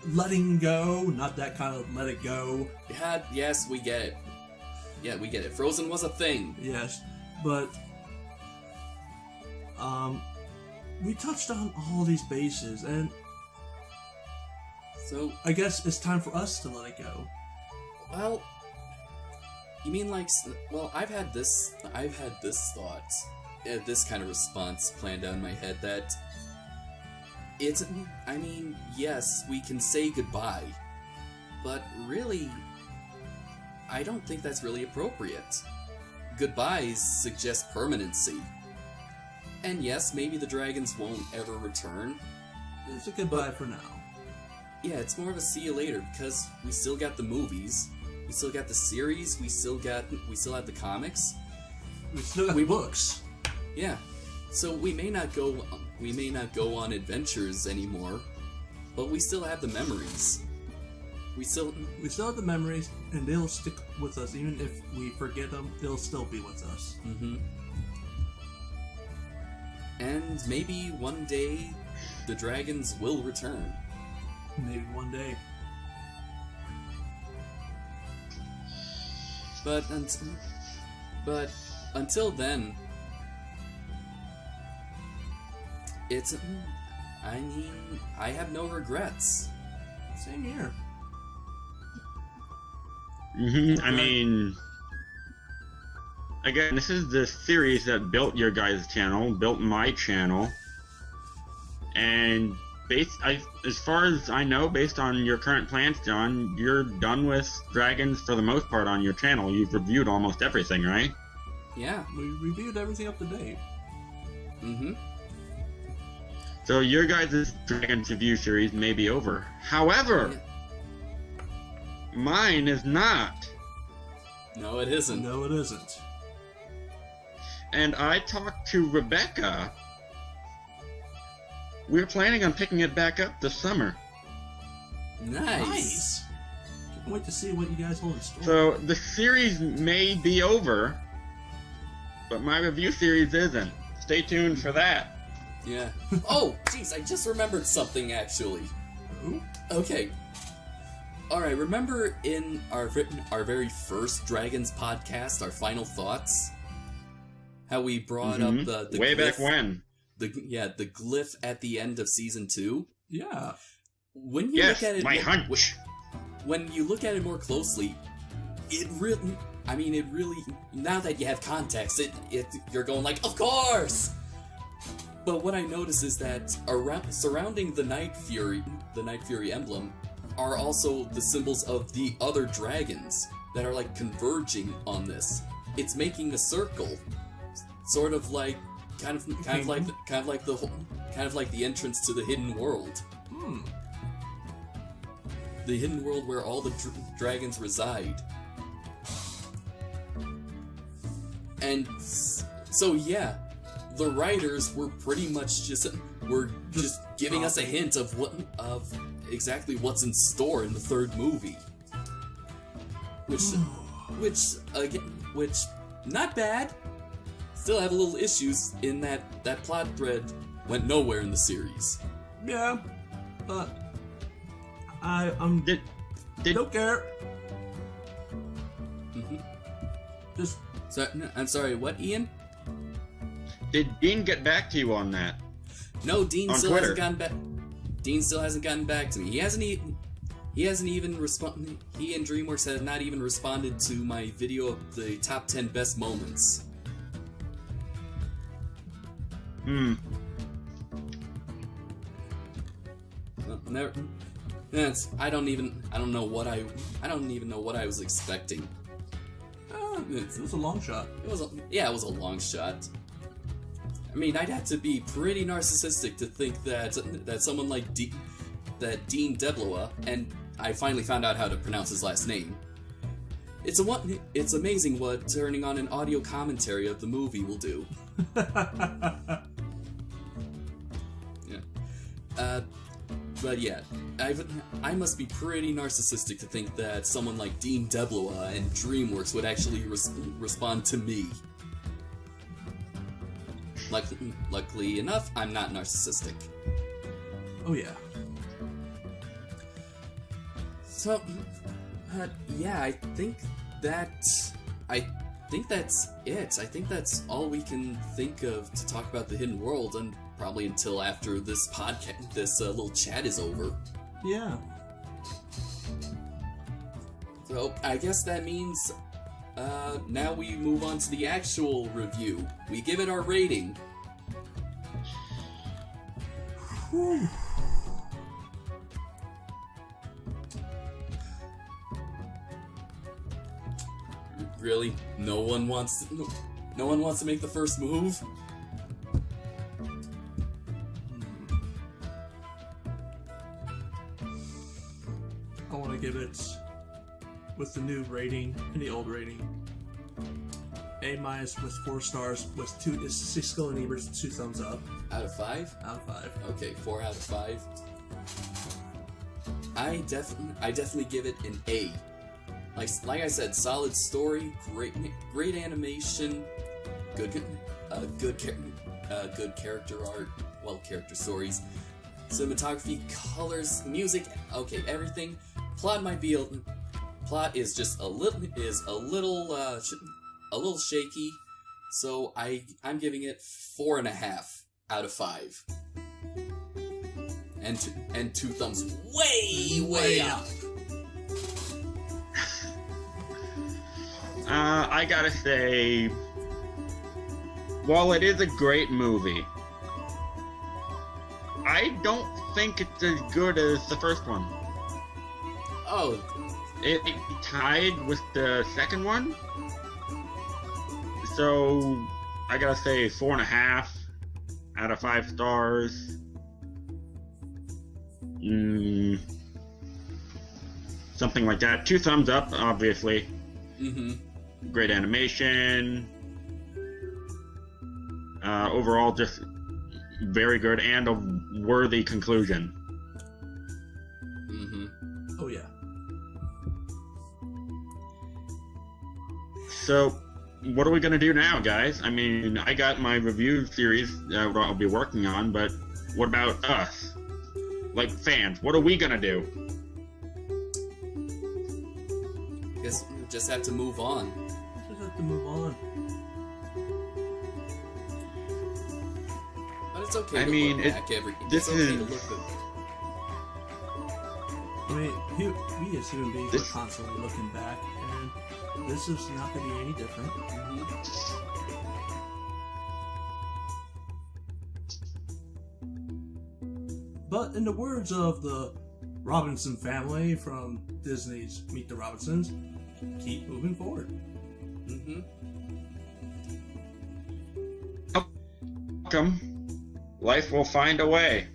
S1: letting go. Not that kind of let it go.
S2: Yes, we get it. Yeah, we get it. Frozen was a thing.
S1: Yes, but we touched on all these bases, and
S2: So,
S1: I guess it's time for us to let it go.
S2: well, you mean like? Well, I've had this thought, this kind of response planned out in my head that it's. I mean, yes, we can say goodbye, but really, I don't think that's really appropriate. Goodbyes suggest permanency. And yes, maybe the dragons won't ever return.
S1: It's a goodbye for now.
S2: Yeah, it's more of a see you later because we still got the movies, we still got the series, we still have the comics.
S1: We still got books.
S2: Yeah. So we may not go on adventures anymore, but we still have the memories. We still
S1: have the memories, and they'll stick with us even if we forget them. They'll still be with us.
S2: Mm-hmm. And maybe one day the dragons will return.
S1: Maybe one day.
S2: But until then, I have no regrets.
S1: Same here.
S3: I mean, again, this is the series that built your guys' channel, built my channel, and as far as I know, based on your current plans, John, you're done with dragons for the most part on your channel. You've reviewed almost everything, right?
S2: Yeah.
S1: We reviewed everything up to date.
S2: Mm-hmm.
S3: So your guys' Dragons review series may be over. However, mine is not.
S2: No, it isn't.
S1: No, it isn't.
S3: And I talked to Rebecca. We're planning on picking it back up this summer.
S2: Nice.
S1: Can't wait to see what you guys hold in store.
S3: So the series may be over, but my review series isn't. Stay tuned for that.
S2: Yeah. Oh, jeez, I just remembered something, actually.
S1: Ooh.
S2: Okay. Alright, remember in our very first Dragons podcast, our final thoughts? How we brought up the
S3: way
S2: glyph,
S3: back when.
S2: the glyph at the end of season 2?
S1: Yeah.
S2: When you
S3: Yes,
S2: look at it
S3: my hunch.
S2: when you look at it more closely, it really, now that you have context, you're going like, of course! But what I notice is that surrounding the Night Fury emblem, are also the symbols of the other dragons that are like converging on this. It's making a circle, sort of like kind of like the entrance to the hidden world. The hidden world where all the dragons reside. And so yeah, the writers were pretty much just giving us a hint of exactly what's in store in the third movie. Which not bad. Still have a little issues in that plot thread went nowhere in the series.
S1: Yeah, but I'm don't care. Just
S2: So I'm sorry. What, Ian?
S3: Did Dean get back to you on that?
S2: No, Dean
S3: On
S2: still
S3: Twitter.
S2: hasn't gotten back. Dean still hasn't gotten back to me. He hasn't even responded. He and DreamWorks have not even responded to my video of the top 10 best moments. Well, never. I don't even know what I was expecting.
S1: it was a long shot.
S2: It was a long shot. I mean, I'd have to be pretty narcissistic to think that someone like Dean DeBlois, and I finally found out how to pronounce his last name. It's amazing what turning on an audio commentary of the movie will do. Yeah. But yeah, I must be pretty narcissistic to think that someone like Dean DeBlois and DreamWorks would actually respond to me. Luckily enough, I'm not narcissistic.
S1: Oh yeah.
S2: So, yeah, I think that's it. I think that's all we can think of to talk about the Hidden World, and probably until after this podcast, this little chat is over.
S1: Yeah.
S2: So, I guess that means now we move on to the actual review. We give it our rating.
S1: Whew.
S2: Really? No one wants to make the first move?
S1: I want to give it, with the new rating and the old rating, A- with 4 stars with 6 Skull and Eberts, 2 thumbs up.
S2: Out of 5?
S1: Out of 5.
S2: Okay, 4 out of 5. I definitely give it an A. Like I said, solid story, great animation, good character art, character stories, cinematography, colors, music, okay, everything. Plot is just a little shaky, so I'm giving it 4.5 out of 5. And 2 thumbs way up.
S3: I gotta say, while it is a great movie, I don't think it's as good as the first one.
S2: Oh.
S3: It tied with the second one, so I gotta say 4.5 out of 5 stars. Something like that. 2 thumbs up, obviously.
S2: Mm-hmm.
S3: Great animation. Overall, just very good and a worthy conclusion.
S2: Mm-hmm.
S1: Oh yeah.
S3: So, what are we gonna do now, guys? I mean, I got my review series that I'll be working on, but what about us? Like fans, what are we gonna do?
S2: Guess we just have to move on.
S1: Just have to move on.
S2: But it's okay
S3: I
S2: to
S3: mean,
S2: look back
S3: this
S2: it's okay
S3: is-
S2: to look back.
S1: I mean, we as human beings are constantly looking back, and this is not going to be any different.
S2: Mm-hmm.
S1: But in the words of the Robinson family from Disney's Meet the Robinsons, keep moving forward.
S2: Mm-hmm.
S3: Life will find a way.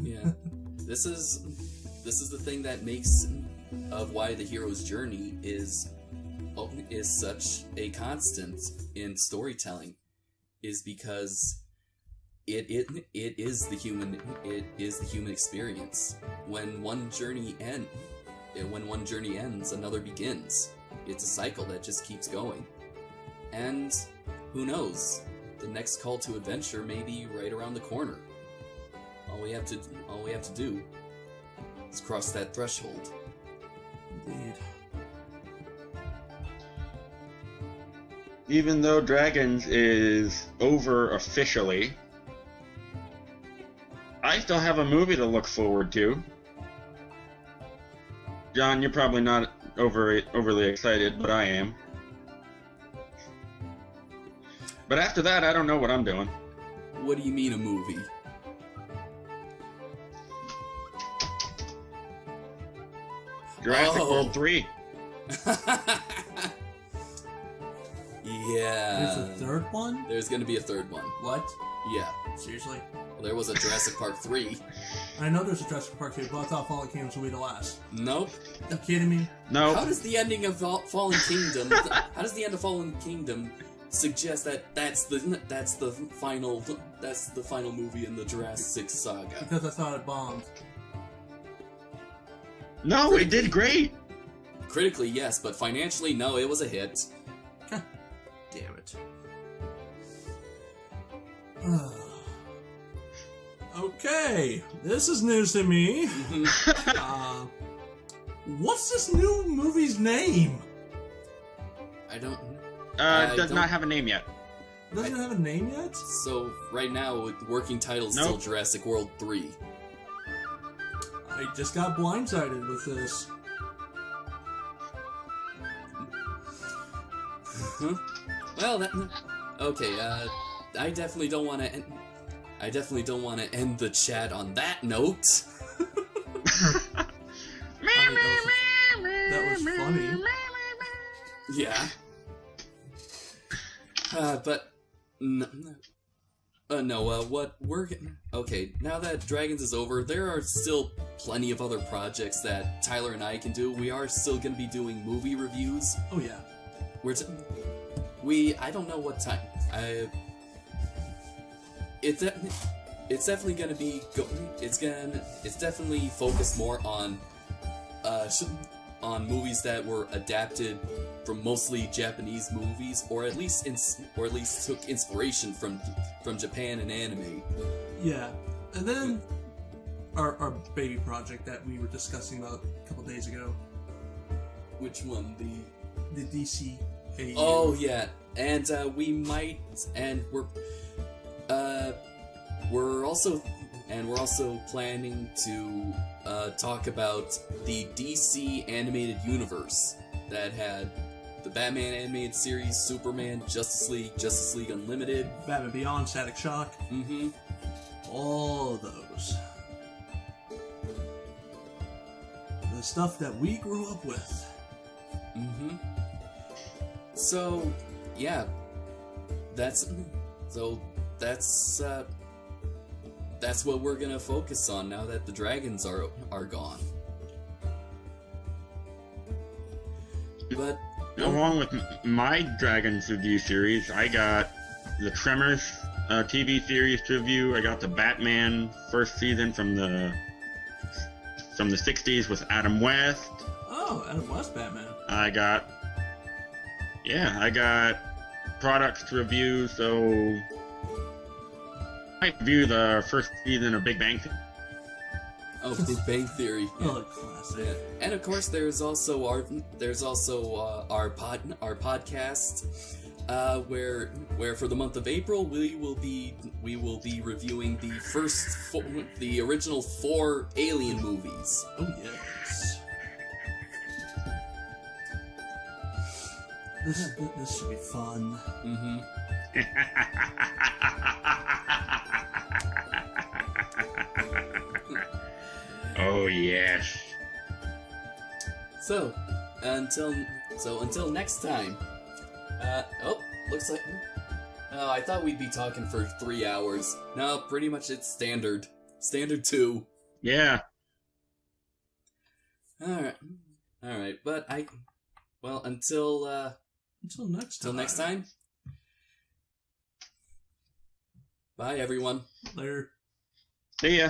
S2: Yeah. This is the thing that makes of why the hero's journey is such a constant in storytelling, is because it is the human experience. When one journey ends, another begins. It's a cycle that just keeps going. And who knows? The next call to adventure may be right around the corner. All we have to do is cross that threshold.
S1: Indeed.
S3: Even though Dragons is over officially, I still have a movie to look forward to. John, you're probably not overly excited, but I am. But after that, I don't know what I'm doing.
S2: What do you mean a movie?
S3: Jurassic World 3.
S2: Yeah.
S1: There's a third one?
S2: There's gonna be a third one.
S1: What?
S2: Yeah.
S1: Seriously?
S2: Well, there was a Jurassic Park 3.
S1: I know there's a Jurassic Park 2, but I thought Fallen Kingdoms would be the last.
S2: Nope.
S1: Are you kidding me?
S3: No.
S2: How does the ending of Fallen Kingdom? How does the end of Fallen Kingdom suggest that that's the final movie in the Jurassic saga?
S1: Because I thought it bombed.
S3: No, it did great.
S2: Critically, yes, but financially, no. It was a hit.
S1: Damn it. Okay, this is news to me. What's this new movie's name?
S2: I don't.
S3: It does not have a name yet.
S1: It doesn't have a name yet?
S2: So right now, the working title is
S3: Nope.
S2: still Jurassic World 3.
S1: I just got blindsided with this.
S2: Well, okay. I definitely don't want to. I definitely don't want to end the chat on that note.
S1: That was funny.
S2: Yeah. But no. What we're okay now that Dragons is over, there are still plenty of other projects that Tyler and I can do. We are still going to be doing movie reviews.
S1: Oh yeah.
S2: I don't know what time. It's definitely going to be it's definitely focused more on movies that were adapted from mostly Japanese movies, or at least took inspiration from Japan and anime.
S1: Yeah, and then our baby project that we were discussing about a couple days ago.
S2: Which one?
S1: The DC.
S2: Oh yeah, and we might, and we're also planning to talk about the DC animated universe that had the Batman animated series, Superman, Justice League Unlimited,
S1: Batman Beyond, Static Shock.
S2: Mm-hmm.
S1: All of those. The stuff that we grew up with.
S2: Mm-hmm. So, yeah, that's what we're gonna focus on now that the dragons are gone. But
S3: Along with my Dragons review series, I got the Tremors TV series to review. I got the Batman first season from the 60s with Adam West.
S1: Oh, Adam West Batman.
S3: I got products to review, so I review the first season of Big Bang Theory.
S2: oh, Big Bang Theory. Yeah.
S1: Oh, classic.
S2: Yeah. And of course, there's also our podcast, where for the month of April we will be reviewing the original 4 Alien movies.
S1: Oh yes. This should be fun.
S2: Mm-hmm.
S3: Oh yes.
S2: So until next time. Looks like Oh, I thought we'd be talking for 3 hours. No, pretty much it's standard. Standard 2.
S3: Yeah.
S2: Alright, but well, until
S1: next time.
S2: till next time. Bye, everyone.
S1: Later.
S3: See ya.